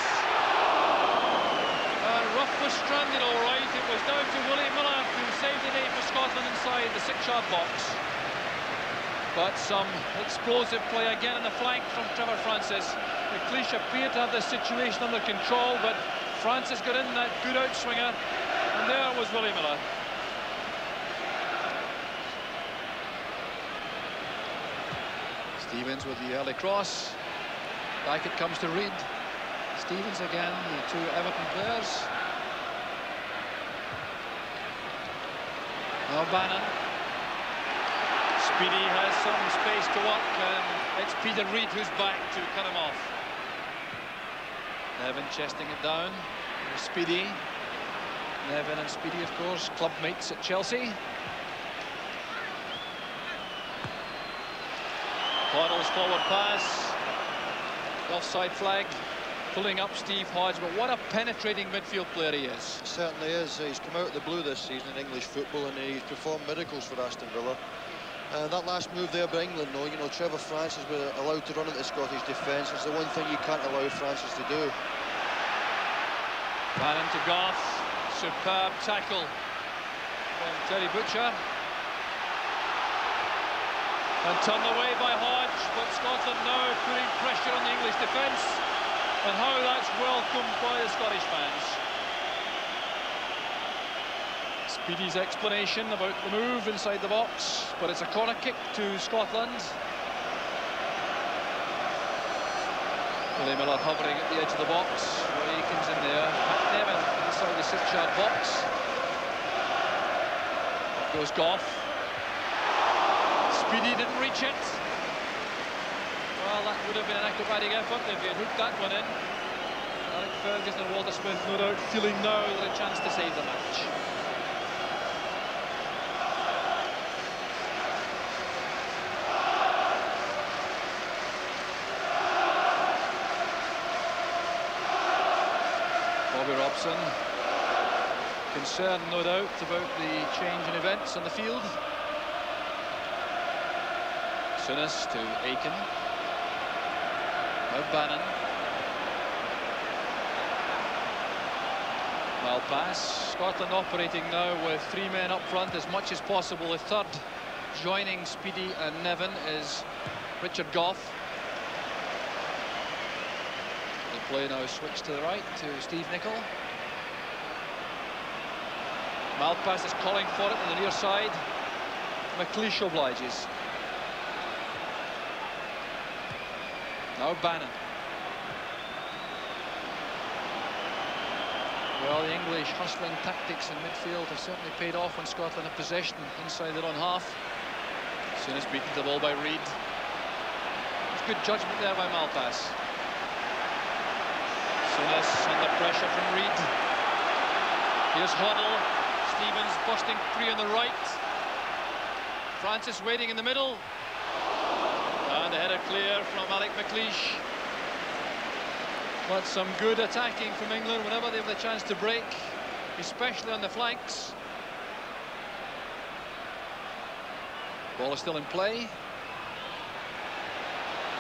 Rough was stranded all right. It was down to Willie Miller who saved the day for Scotland inside the 6-yard box. But some explosive play again in the flank from Trevor Francis. McLeish appeared to have the situation under control, but Francis got in that good outswinger, and there was Willie Miller. Stevens with the early cross. Back it comes to Reid. Stevens again, the two Everton players. Now Bannon. Speedy has some space to work, and it's Peter Reid who's back to cut him off. Nevin chesting it down. There's Speedy. Nevin and Speedy, of course, club mates at Chelsea. Waddle's forward pass. Offside flag. Pulling up Steve Hodge, but what a penetrating midfield player he is. Certainly is. He's come out of the blue this season in English football, and he's performed miracles for Aston Villa. That last move there by England, though, you know, Trevor Francis was allowed to run at the Scottish defence. It's the one thing you can't allow Francis to do. Bannon to Goff. Superb tackle from Terry Butcher. And turned away by Hodge, but Scotland now putting pressure on the English defence. And how that's welcomed by the Scottish fans. Speedy's explanation about the move inside the box, but it's a corner kick to Scotland. Willie Miller hovering at the edge of the box. Wilkins in there. Nevin inside the 6-yard box. Up goes Goff. Speedy didn't reach it. Well, that would have been an acrobatic effort if he had hooked that one in. Alec Ferguson and Walter Smith, no doubt, feeling now that a chance to save the match. Bobby Robson, concerned, no doubt, about the change in events on the field. Souness to Aiken. Now Bannon. Well, pass. Scotland operating now with 3 men up front as much as possible. The third joining Speedy and Nevin is Richard Goff. The play now switched to the right to Steve Nicol. Malpass is calling for it on the near side. McLeish obliges. Now Bannon. Well, the English hustling tactics in midfield have certainly paid off when Scotland have possession inside their own half. Souness beaten to the ball by Reid. It's good judgment there by Malpass. Souness under pressure from Reid. Here's Hoddle. Stevens busting free on the right. Francis waiting in the middle. And a header clear from Alec McLeish. But some good attacking from England whenever they have the chance to break, especially on the flanks. Ball is still in play.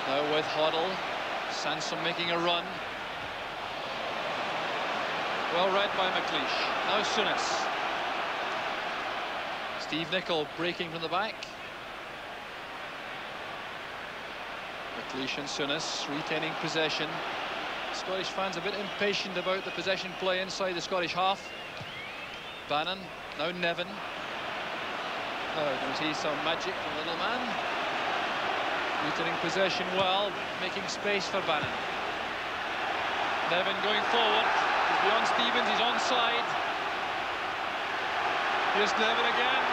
Now with Hoddle. Sansom making a run. Well read by McLeish. Now Souness. Steve Nicol breaking from the back. McLeish and Souness retaining possession. Scottish fans a bit impatient about the possession play inside the Scottish half. Bannon, now Nevin. Oh, can we see some magic from the little man? Retaining possession well, making space for Bannon. Nevin going forward. He's beyond Stevens, he's onside. Here's Nevin again,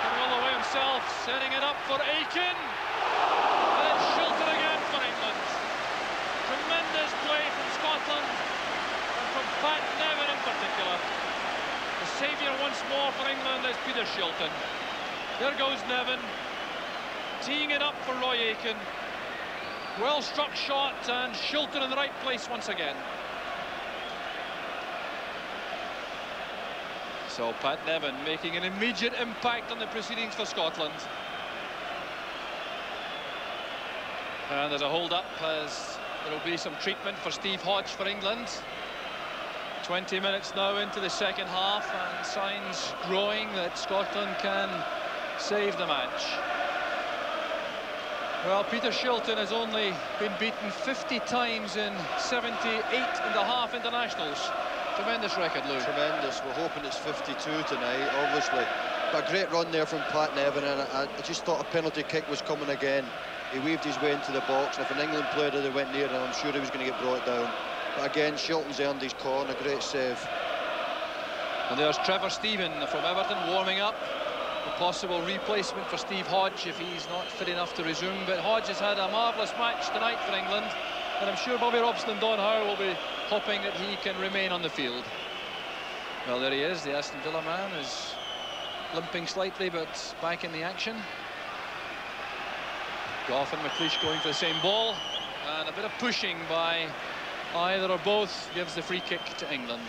coming all the way himself, setting it up for Aiken. And it's Shilton again for England. Tremendous play from Scotland, and from Pat Nevin in particular. The saviour once more for England is Peter Shilton. There goes Nevin, teeing it up for Roy Aiken. Well struck shot, and Shilton in the right place once again. So Pat Nevin making an immediate impact on the proceedings for Scotland. And there's a hold-up as there will be some treatment for Steve Hodge for England. 20 minutes now into the second half, and signs growing that Scotland can save the match. Well, Peter Shilton has only been beaten 50 times in 78.5 internationals. Tremendous record, Lou. Tremendous. We're hoping it's 52 tonight, obviously. But a great run there from Pat Nevin, and I just thought a penalty kick was coming again. He weaved his way into the box, and if an England player had went near him, I'm sure he was going to get brought down. But again, Shilton's earned his corner, great save. And there's Trevor Stephen from Everton warming up. A possible replacement for Steve Hodge if he's not fit enough to resume. But Hodge has had a marvellous match tonight for England, and I'm sure Bobby Robson and Don Howe will be hoping that he can remain on the field. Well, there he is. The Aston Villa man is limping slightly, but back in the action. Goff and McLeish going for the same ball, and a bit of pushing by either or both gives the free kick to England.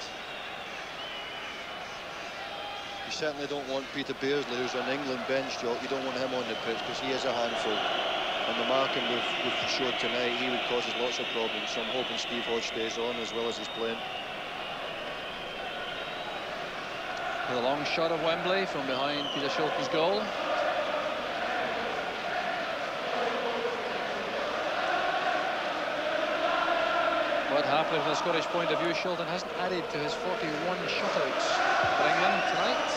You certainly don't want Peter Beardsley, who's on England bench, Jock. You don't want him on the pitch because he is a handful. And the marking we've showed tonight, he would cause us lots of problems. So I'm hoping Steve Hodge stays on as well as he's playing. The long shot of Wembley from behind Peter Shilton's goal. But happily from the Scottish point of view, Shilton hasn't added to his 41 shutouts for England tonight.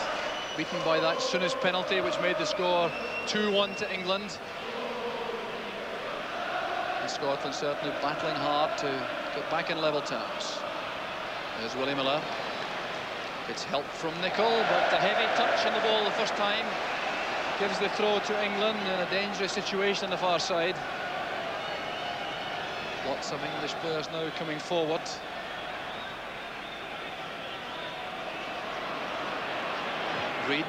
Beaten by that Souness penalty, which made the score 2-1 to England. And Scotland certainly battling hard to get back in level terms. There's Willie Miller. Gets help from Nicol, but a heavy touch on the ball the first time. Gives the throw to England in a dangerous situation on the far side. Lots of English players now coming forward. Reid,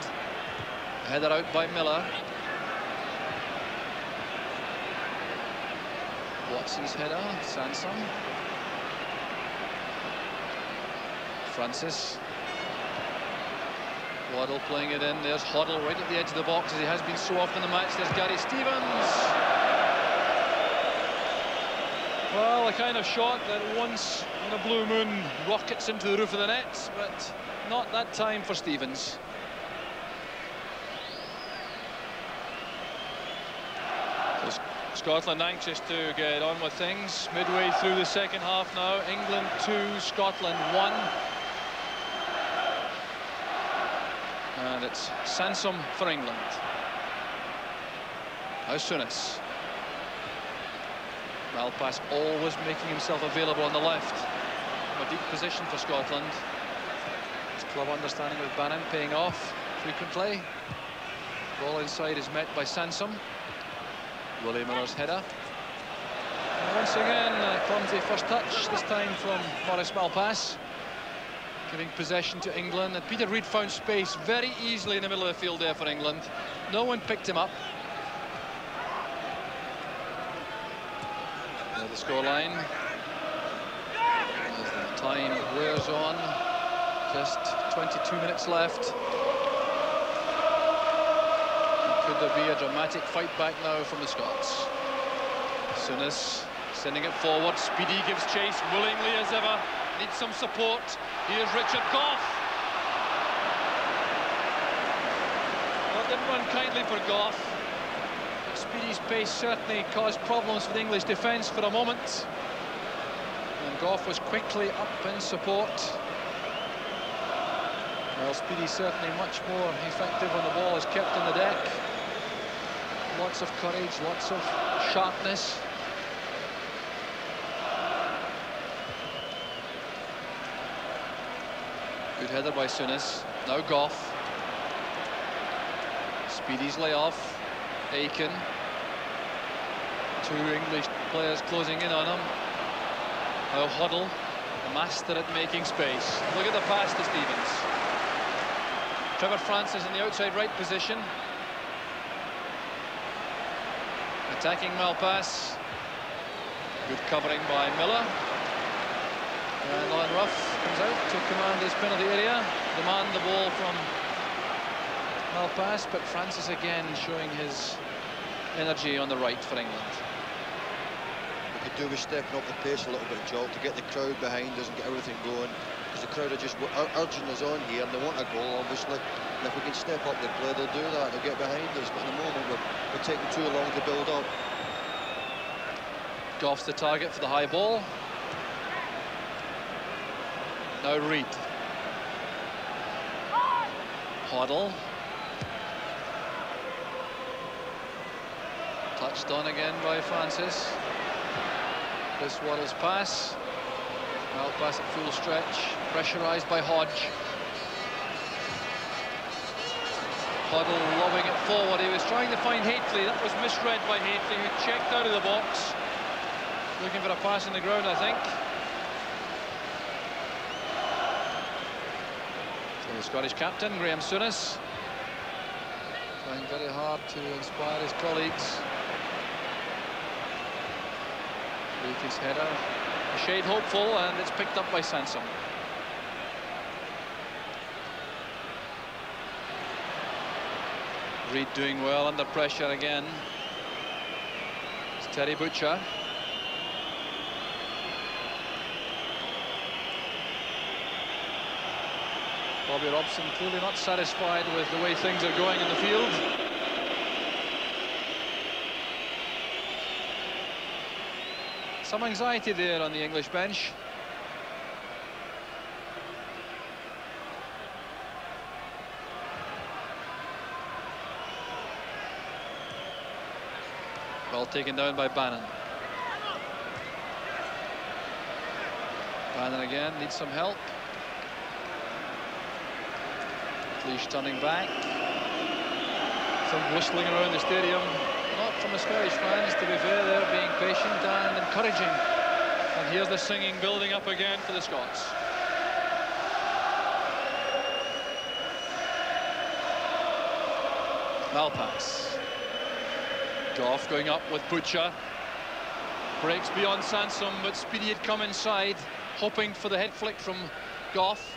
header out by Miller. Watson's header, Sansom. Francis. Waddle playing it in. There's Hoddle right at the edge of the box, as he has been so often in the match. There's Gary Stevens. Well, a kind of shot that once in a blue moon rockets into the roof of the net, but not that time for Stevens. So Scotland anxious to get on with things. Midway through the second half now. England 2, Scotland 1. And it's Sansom for England. Now Souness. Malpass always making himself available on the left. From a deep position for Scotland. His club understanding with Bannon paying off frequently. Ball inside is met by Sansom. Willie Miller's header. And once again, a clumsy first touch, this time from Maurice Malpass. Giving possession to England, and Peter Reid found space very easily in the middle of the field there for England. No one picked him up. Now the scoreline. As the time wears on, just 22 minutes left. Could there be a dramatic fight back now from the Scots? Souness sending it forward. Speedy gives chase willingly as ever. Needs some support. Here's Richard Gough. Well, didn't run kindly for Gough. But Speedy's pace certainly caused problems for the English defence for a moment. And Gough was quickly up in support. Well, Speedy's certainly much more effective when the ball is kept on the deck. Lots of courage, lots of sharpness. Good header by Souness. Now Gough. Speedy's layoff. Aiken. 2 English players closing in on him. Now Hoddle, the master at making space. Look at the pass to Stevens. Trevor Francis in the outside right position. Attacking Malpass. Good covering by Miller. And Alan Ruff comes out to command his penalty area, demand the ball from Malpass, but Francis again showing his energy on the right for England. We could do with stepping up the pace a little bit, Joel, to get the crowd behind us and get everything going, because the crowd are just urging us on here, and they want a goal, obviously. And if we can step up the play, they'll do that. They'll get behind us. But at the moment, we're taking too long to build up. Gough's the target for the high ball. Now Reid. Hoddle. Touched on again by Francis. This Waddle's pass. Malpass at full stretch. Pressurised by Hodge. Hoddle lobbing it forward. He was trying to find Hateley. That was misread by Hateley, who checked out of the box. Looking for a pass on the ground, I think. So the Scottish captain, Graham Souness, trying very hard to inspire his colleagues. Wilkins' header, a shade hopeful, and it's picked up by Sansom. Reid doing well under pressure again. It's Terry Butcher. Bobby Robson clearly not satisfied with the way things are going in the field. Some anxiety there on the English bench. Well taken down by Bannon. Bannon again needs some help. Leash turning back. Some whistling around the stadium. Not from the Scottish fans, to be fair. They're being patient and encouraging. And here's the singing building up again for the Scots. Malpass. Goff going up with Butcher. Breaks beyond Sansom, but Speedy had come inside, hoping for the head flick from Goff.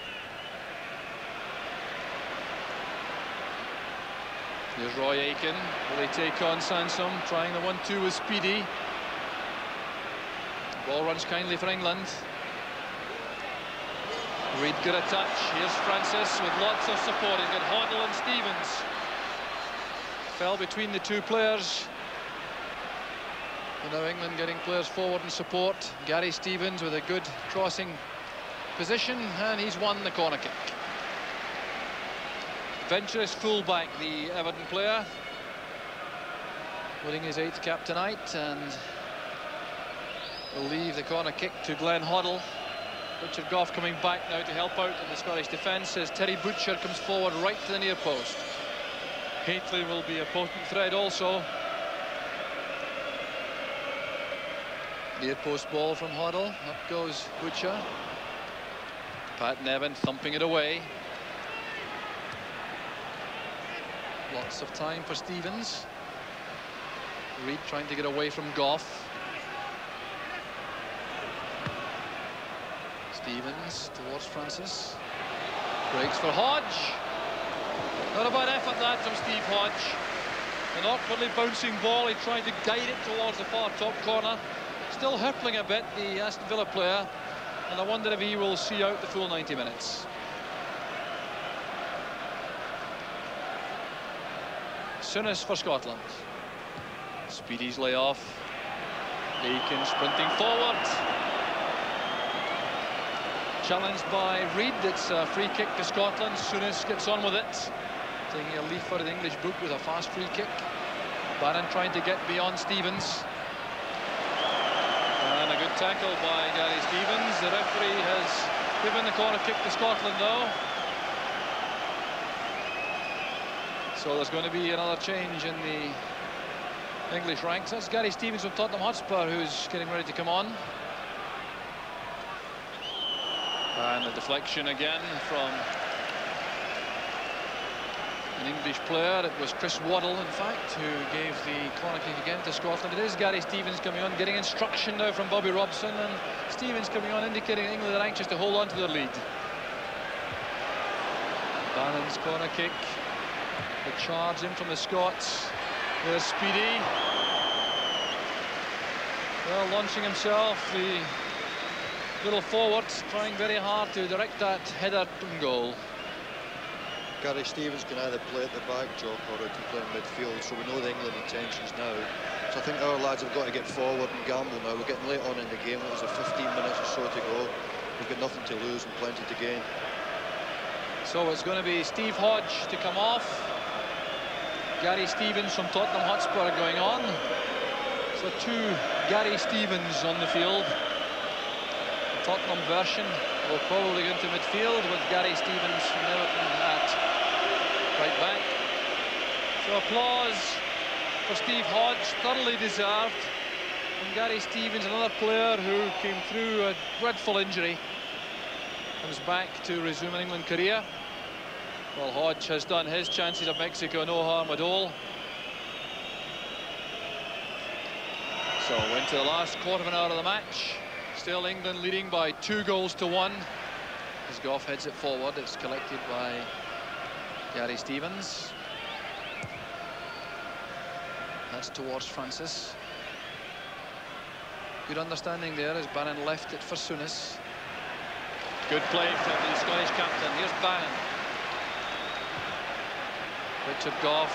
Here's Roy Aitken. Will he take on Sansom? Trying the 1-2 with Speedy. Ball runs kindly for England. Reid got a touch. Here's Francis with lots of support. He's got Hoddle and Stevens. Fell between the two players. And now England getting players forward and support. Gary Stevens with a good crossing position, and he's won the corner kick. Venturous fullback, the Everton player, winning his 8th cap tonight, and will leave the corner kick to Glenn Hoddle. Richard Goff coming back now to help out in the Scottish defence as Terry Butcher comes forward right to the near post. Hateley will be a potent threat also. Near post ball from Hoddle. Up goes Butcher. Pat Nevin thumping it away. Lots of time for Stevens. Reid trying to get away from Goff. Stevens towards Francis. Breaks for Hodge. Not a bad effort that from Steve Hodge. An awkwardly bouncing ball. He tried to guide it towards the far top corner. Still hurtling a bit, the Aston Villa player. And I wonder if he will see out the full 90 minutes. Souness for Scotland. Speedy's layoff. Aiken sprinting forward. Challenged by Reid. It's a free kick to Scotland. Souness gets on with it. Taking a leaf out of the English book with a fast free kick. Bannon trying to get beyond Stevens. And a good tackle by Gary Stevens. The referee has given the corner kick to Scotland though. So there's going to be another change in the English ranks. That's Gary Stevens from Tottenham Hotspur who's getting ready to come on. And the deflection again from an English player. It was Chris Waddle, in fact, who gave the corner kick again to Scotland. It is Gary Stevens coming on, getting instruction now from Bobby Robson, and Stevens coming on, indicating England are anxious to hold on to their lead. Bannon's corner kick. The charge in from the Scots. There's Speedy. Well, launching himself, the little forward, trying very hard to direct that header and goal. Gary Stevens can either play at the back, Jock, or he can play in midfield, so we know the England intentions now. So I think our lads have got to get forward and gamble now. We're getting late on in the game. There's a 15 minutes or so to go. We've got nothing to lose and plenty to gain. So it's going to be Steve Hodge to come off. Gary Stevens from Tottenham Hotspur going on. So 2 Gary Stevens on the field. The Tottenham version will probably go into midfield with Gary Stevens from Everton at right back. So applause for Steve Hodge, thoroughly deserved. And Gary Stevens, another player who came through a dreadful injury, comes back to resume an England career. Well, Hodge has done his chances of Mexico no harm at all. So into the last quarter of an hour of the match. Still England leading by 2-1. As Goff heads it forward, it's collected by Gary Stevens. That's towards Francis. Good understanding there as Bannon left it for Souness. Good play from the Scottish captain. Here's Bannon. Richard Goff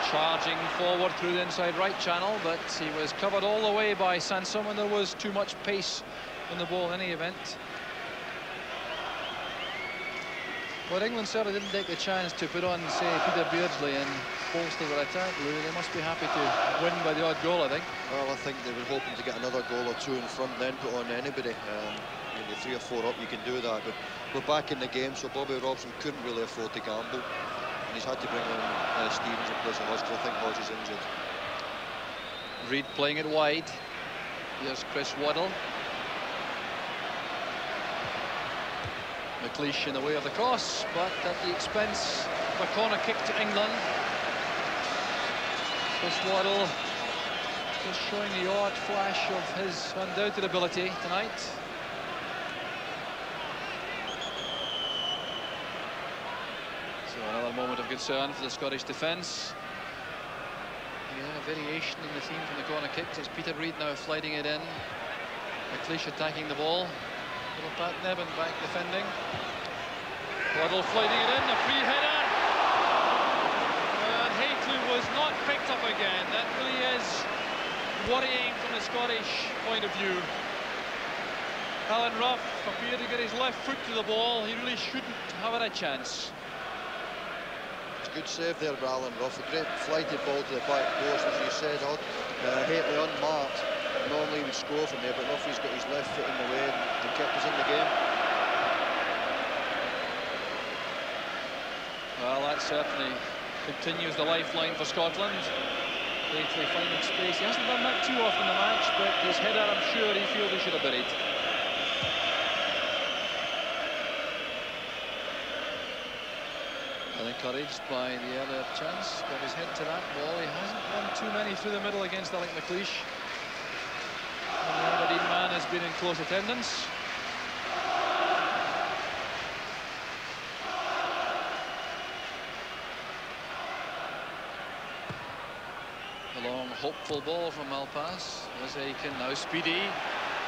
charging forward through the inside right channel, but he was covered all the way by Sansom, and there was too much pace on the ball in any event. But England certainly didn't take the chance to put on, say, Peter Beardsley and bolster their attack. They must be happy to win by the odd goal, I think. Well, I think they were hoping to get another goal or two in front and then put on anybody. When you're 3 or 4 up, you can do that. But we're back in the game, so Bobby Robson couldn't really afford to gamble. And he's had to bring on Stevens in place of Hodge, because I think Hodge is injured. Reid playing it wide. Here's Chris Waddle. McLeish in the way of the cross, but at the expense of a corner kick to England. Chris Waddle just showing the odd flash of his undoubted ability tonight. So another moment of concern for the Scottish defence. Yeah, a variation in the theme from the corner kicks. It's Peter Reid now sliding it in. McLeish attacking the ball. Little Pat Nevin back defending. Waddle sliding it in, a free header. And Hateley was not picked up again. That really is worrying from the Scottish point of view. Alan Rough appeared to get his left foot to the ball. He really shouldn't have had a chance. It's a good save there by Alan Rough. A great flighted ball to the back post, as you said, Hodge. Hateley unmarked. Normally he would score from there, but Ruffy's got his left foot in the way and kept us in the game. Well, that certainly continues the lifeline for Scotland. Hateley finding space. He hasn't done that too often in the match, but his header, I'm sure he feels he should have buried. Well, encouraged by the earlier chance, got his head to that ball. He hasn't won too many through the middle against Alec McLeish. And the Aberdeen man has been in close attendance. A long, hopeful ball from Malpass. There's Aiken, now Speedy,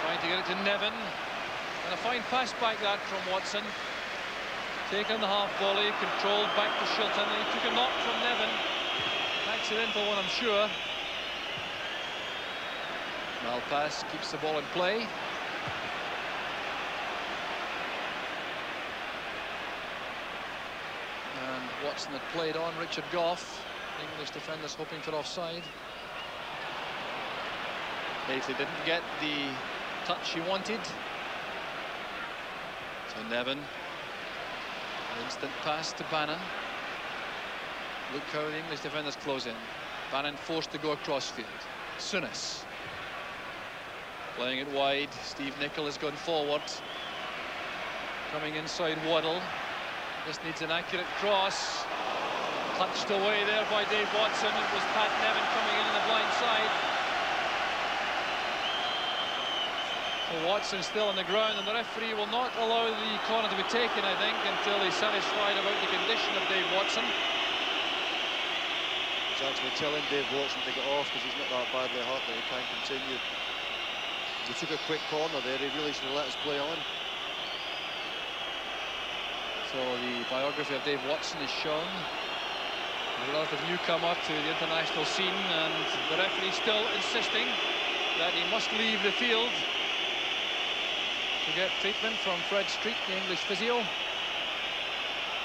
trying to get it to Nevin. And a fine pass back that from Watson. Taken the half volley, controlled back to Shilton. He took a knock from Nevin. Accidental one, I'm sure. Malpass keeps the ball in play. And Watson had played on Richard Gough. English defenders hoping for offside. Hateley didn't get the touch he wanted. So Nevin. Instant pass to Bannon. Look how the English defenders close in. Bannon forced to go across field. Souness. Playing it wide. Steve Nicol has gone forward. Coming inside Waddle. This needs an accurate cross. Touched away there by Dave Watson. It was Pat Nevin coming in on the blind side. So Watson still on the ground, and the referee will not allow the corner to be taken, I think, until he's satisfied about the condition of Dave Watson. He's actually telling Dave Watson to get off because he's not that badly hurt that he can't continue. We took a quick corner there. He really should have let us play on. So the biography of Dave Watson is shown. A relative newcomer to the international scene, and the referee still insisting that he must leave the field to get treatment from Fred Street, the English physio.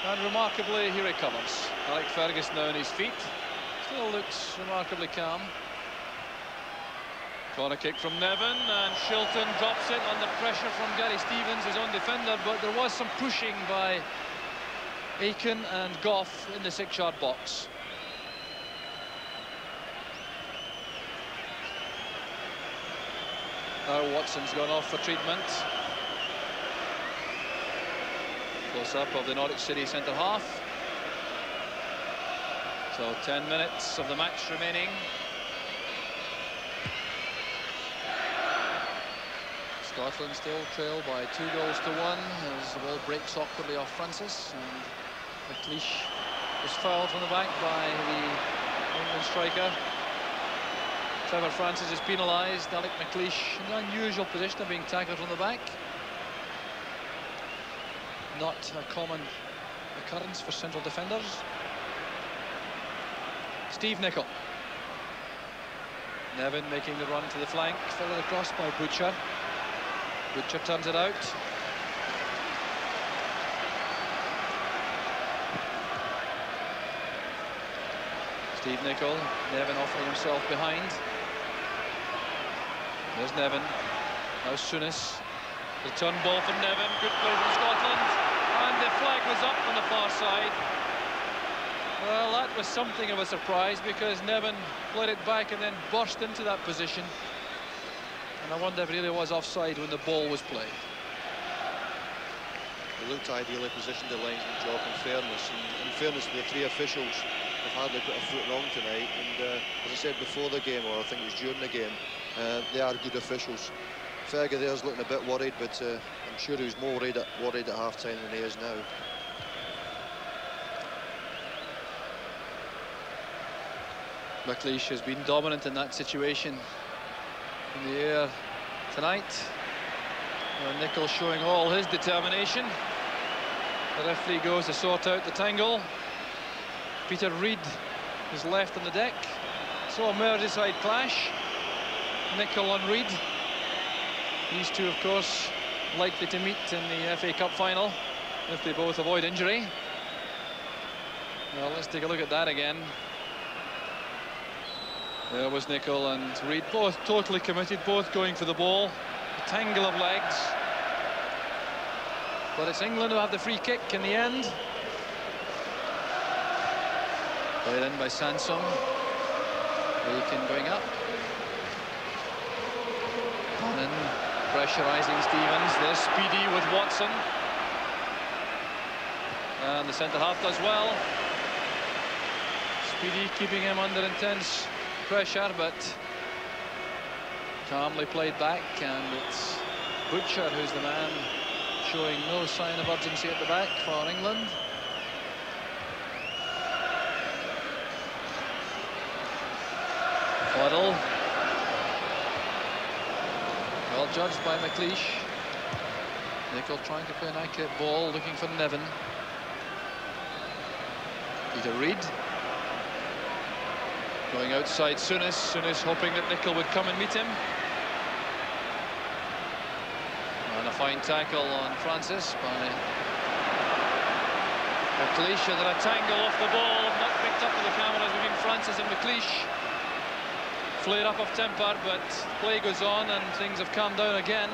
And remarkably, he recovers. Alec Fergus now on his feet. Still looks remarkably calm. Corner kick from Nevin, and Shilton drops it under pressure from Gary Stevens, his own defender, but there was some pushing by Aiken and Gough in the 6-yard box. Now Watson's gone off for treatment. Close-up of the Norwich City centre-half. So 10 minutes of the match remaining. Scotland still trail by 2-1 as the ball breaks awkwardly off Francis, and McLeish was fouled from the back by the England striker. Trevor Francis is penalised. Alec McLeish in the unusual position of being tackled from the back. Not a common occurrence for central defenders. Steve Nicol. Nevin making the run to the flank, followed across by Butcher. Butcher turns it out. Steve Nicol, Nevin offering himself behind. There's Nevin. Now Souness. Return ball from Nevin, good play from Scotland, and the flag was up on the far side. Well, that was something of a surprise because Nevin played it back and then burst into that position. And I wonder if it really was offside when the ball was played. They looked ideally positioned, the linesman, Jock, in fairness. And in fairness to the three officials, they've hardly put a foot wrong tonight. And as I said before the game, or I think it was during the game, they are good officials. Fergie there's looking a bit worried, but I'm sure he was more worried at half-time than he is now. McLeish has been dominant in that situation in the air tonight. Nicol showing all his determination. The referee goes to sort out the tangle. Peter Reid is left on the deck. So a Merseyside clash. Nicol on Reid. These two, of course, likely to meet in the FA Cup final if they both avoid injury. Well, let's take a look at that again. There was Nicol and Reid, both totally committed, both going for the ball. A tangle of legs. But it's England who have the free kick in the end. Played in by Sansom. Wilkins going up. Bannon pressurising Stevens. There's Speedy with Watson. And the centre-half does well. Speedy keeping him under intense pressure, but calmly played back, and it's Butcher who's the man showing no sign of urgency at the back for England. Waddle, well judged by McLeish. Nicol trying to play an accurate ball, looking for Nevin. Peter Reid going outside Souness hoping that Nicol would come and meet him. And a fine tackle on Francis by McLeish. And then a tangle off the ball, not picked up with the cameras between Francis and McLeish. Flare up of temper, but play goes on and things have calmed down again.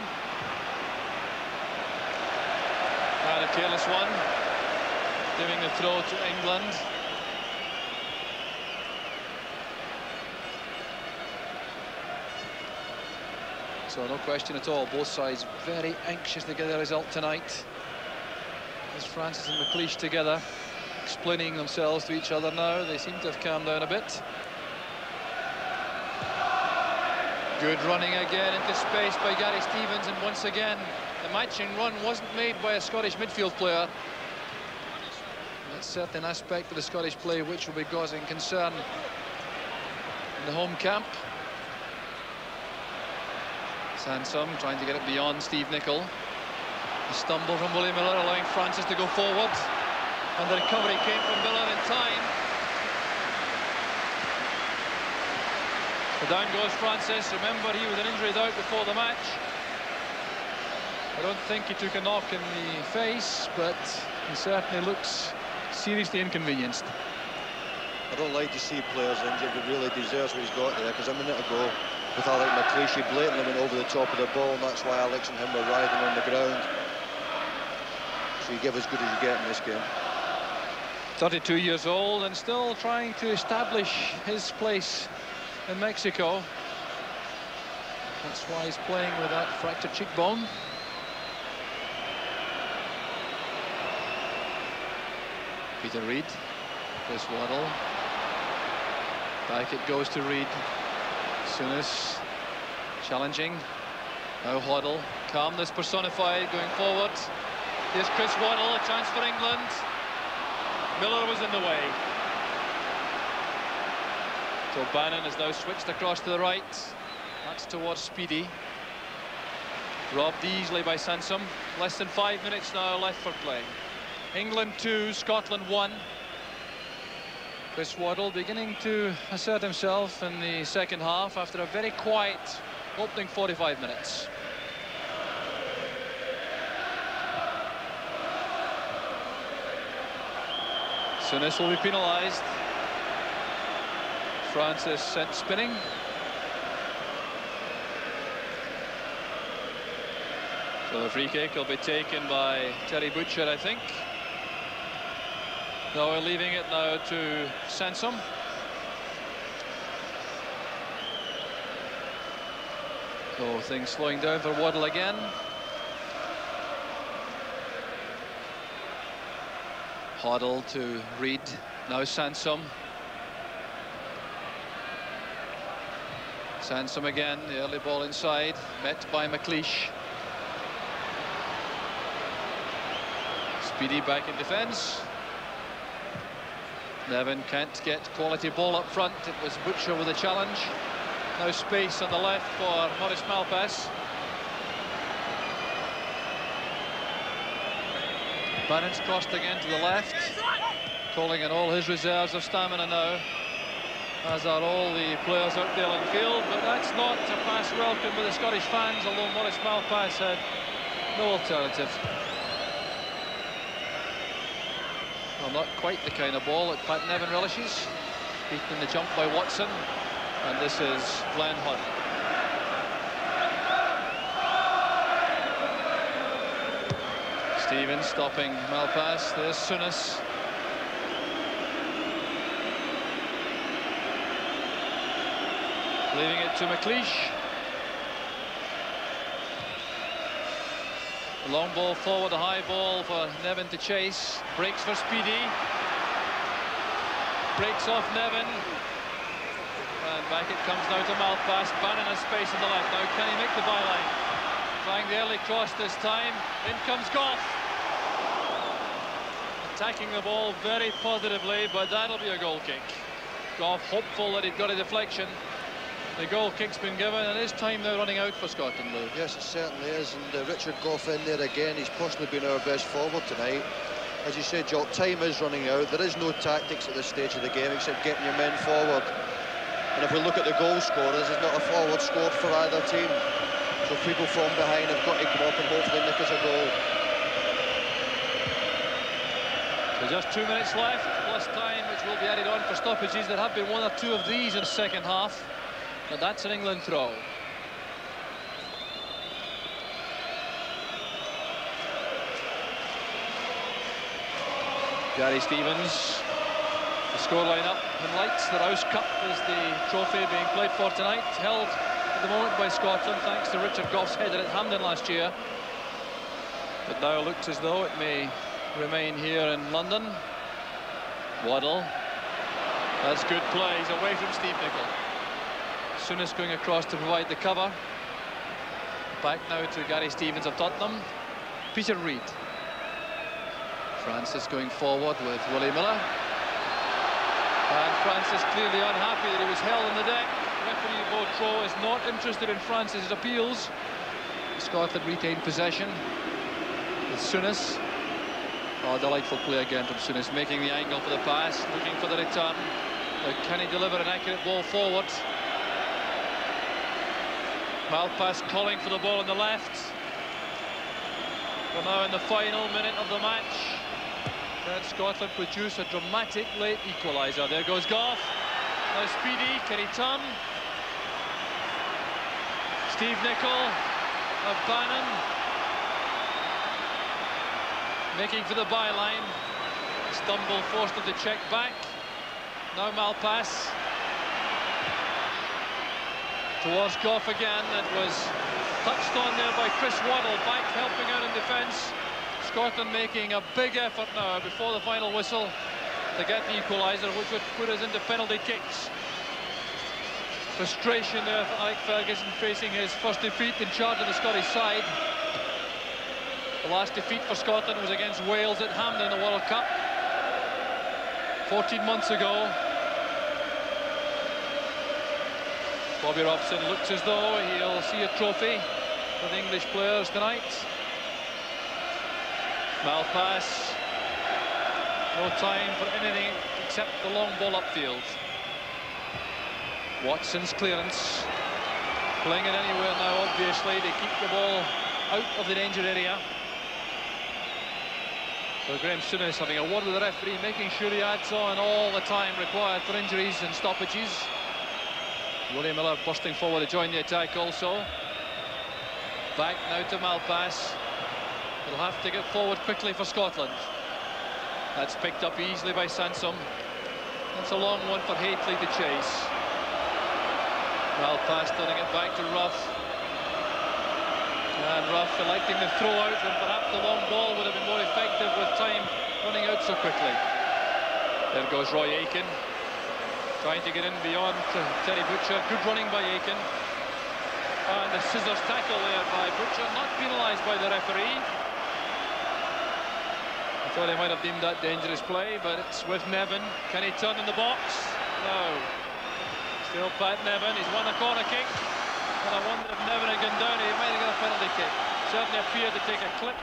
And a careless one, giving the throw to England. So no question at all, both sides very anxious to get a result tonight. There's Francis and McLeish together, explaining themselves to each other now. They seem to have calmed down a bit. Good running again into space by Gary Stevens, and once again the matching run wasn't made by a Scottish midfield player. That's certainly an aspect of the Scottish play which will be causing concern in the home camp. Sansom trying to get it beyond Steve Nicol. A stumble from Willie Miller, allowing Francis to go forward. And the recovery came from Miller in time. So down goes Francis. Remember, he was an injury out before the match. I don't think he took a knock in the face, but he certainly looks seriously inconvenienced. I don't like to see players injured, but really deserves what he's got there, because a minute ago, with Alec McLeish, he blatantly went over the top of the ball, and that's why Alex and him were riding on the ground. So you give as good as you get in this game. 32 years old and still trying to establish his place in Mexico. That's why he's playing with that fractured cheekbone. Peter Reid, Chris Waddle. Back it goes to Reid. Souness challenging. Now Hoddle. Calmness personified going forward. Here's Chris Waddle, a chance for England. Miller was in the way. So Bannon has now switched across to the right. That's towards Speedy. Robbed easily by Sansom. Less than 5 minutes now left for play. England 2, Scotland 1. Chris Waddle beginning to assert himself in the second half after a very quiet opening 45 minutes. Souness will be penalised. Francis sent spinning. So the free kick will be taken by Terry Butcher, I think. No, we're leaving it now to Sansom. So things slowing down for Waddle again. Hoddle to Reid. Now Sansom. Sansom again, the early ball inside, met by McLeish. Speedy back in defence. Nevin can't get quality ball up front. It was Butcher with a challenge. Now space on the left for Maurice Malpas. Bannon's crossed again to the left, calling in all his reserves of stamina now, as are all the players out there on field. But that's not a pass welcome with the Scottish fans, although Maurice Malpas had no alternative. Well, not quite the kind of ball that Pat Nevin relishes. Beaten in the jump by Watson, and this is Glenn Hoddle. Stevens stopping Malpas. There's Souness. Leaving it to McLeish. The long ball forward, a high ball for Nevin to chase. Breaks for Speedy. Breaks off Nevin. And back it comes now to Malpas. Bannon has space on the left. Now can he make the byline? Trying the early cross this time. In comes Goff. Attacking the ball very positively, but that'll be a goal kick. Goff hopeful that he'd got a deflection. The goal kick's been given, and it's time now running out for Scotland, Lou. Yes, it certainly is, and Richard Goff in there again. He's possibly been our best forward tonight. As you said, Jock, time is running out. There is no tactics at this stage of the game except getting your men forward. And if we look at the goal scorers, there's not a forward scored for either team. So people from behind have got to come up and hopefully nick us a goal. So just 2 minutes left, plus time, which will be added on for stoppages. There have been one or two of these in the second half, but that's an England throw. Gary Stevens. The scoreline up in lights. The Rous Cup is the trophy being played for tonight, held at the moment by Scotland thanks to Richard Goff's header at Hampden last year. But now it looks as though it may remain here in London. Waddle. That's good play. He's away from Steve Nicol. Souness going across to provide the cover. Back now to Gary Stevens of Tottenham. Peter Reid. Francis going forward with Willie Miller. And Francis clearly unhappy that he was held on the deck. Referee Beautreau is not interested in Francis's appeals. Scotland retained possession with Souness. Oh, delightful play again from Souness, making the angle for the pass, looking for the return. Now, can he deliver an accurate ball forward? Malpas calling for the ball on the left. We're now in the final minute of the match. Can Scotland produce a dramatic late equaliser? There goes Goff. Now Speedy, can he turn? Steve Nicol of Bannon. Making for the byline. Stumble forced him to check back. Now Malpas. Towards Goff again. That was touched on there by Chris Waddle. Back helping out in defence. Scotland making a big effort now before the final whistle to get the equaliser, which would put us into penalty kicks. Frustration there for Ike Ferguson, facing his first defeat in charge of the Scottish side. The last defeat for Scotland was against Wales at Hampden in the World Cup 14 months ago. Bobby Robson looks as though he'll see a trophy for the English players tonight. Malpas, no time for anything except the long ball upfield. Watson's clearance, playing it anywhere now, obviously, to keep the ball out of the danger area. So Graham Souness having a word with the referee, making sure he adds on all the time required for injuries and stoppages. Willie Miller bursting forward to join the attack also. Back now to Malpas. They'll have to get forward quickly for Scotland. That's picked up easily by Sansom. That's a long one for Hateley to chase. Well passed, turning it back to Rough. And Rough electing the throw out when perhaps the long ball would have been more effective with time running out so quickly. There goes Roy Aitken, trying to get in beyond Terry Butcher. Good running by Aitken. And the scissors tackle there by Butcher, not penalised by the referee. I thought he might have deemed that dangerous play, but it's with Nevin. Can he turn in the box? No. Still Pat Nevin. He's won a corner kick. And I wonder if Nevin had gone down, he might have got a penalty kick. Certainly appeared to take a clip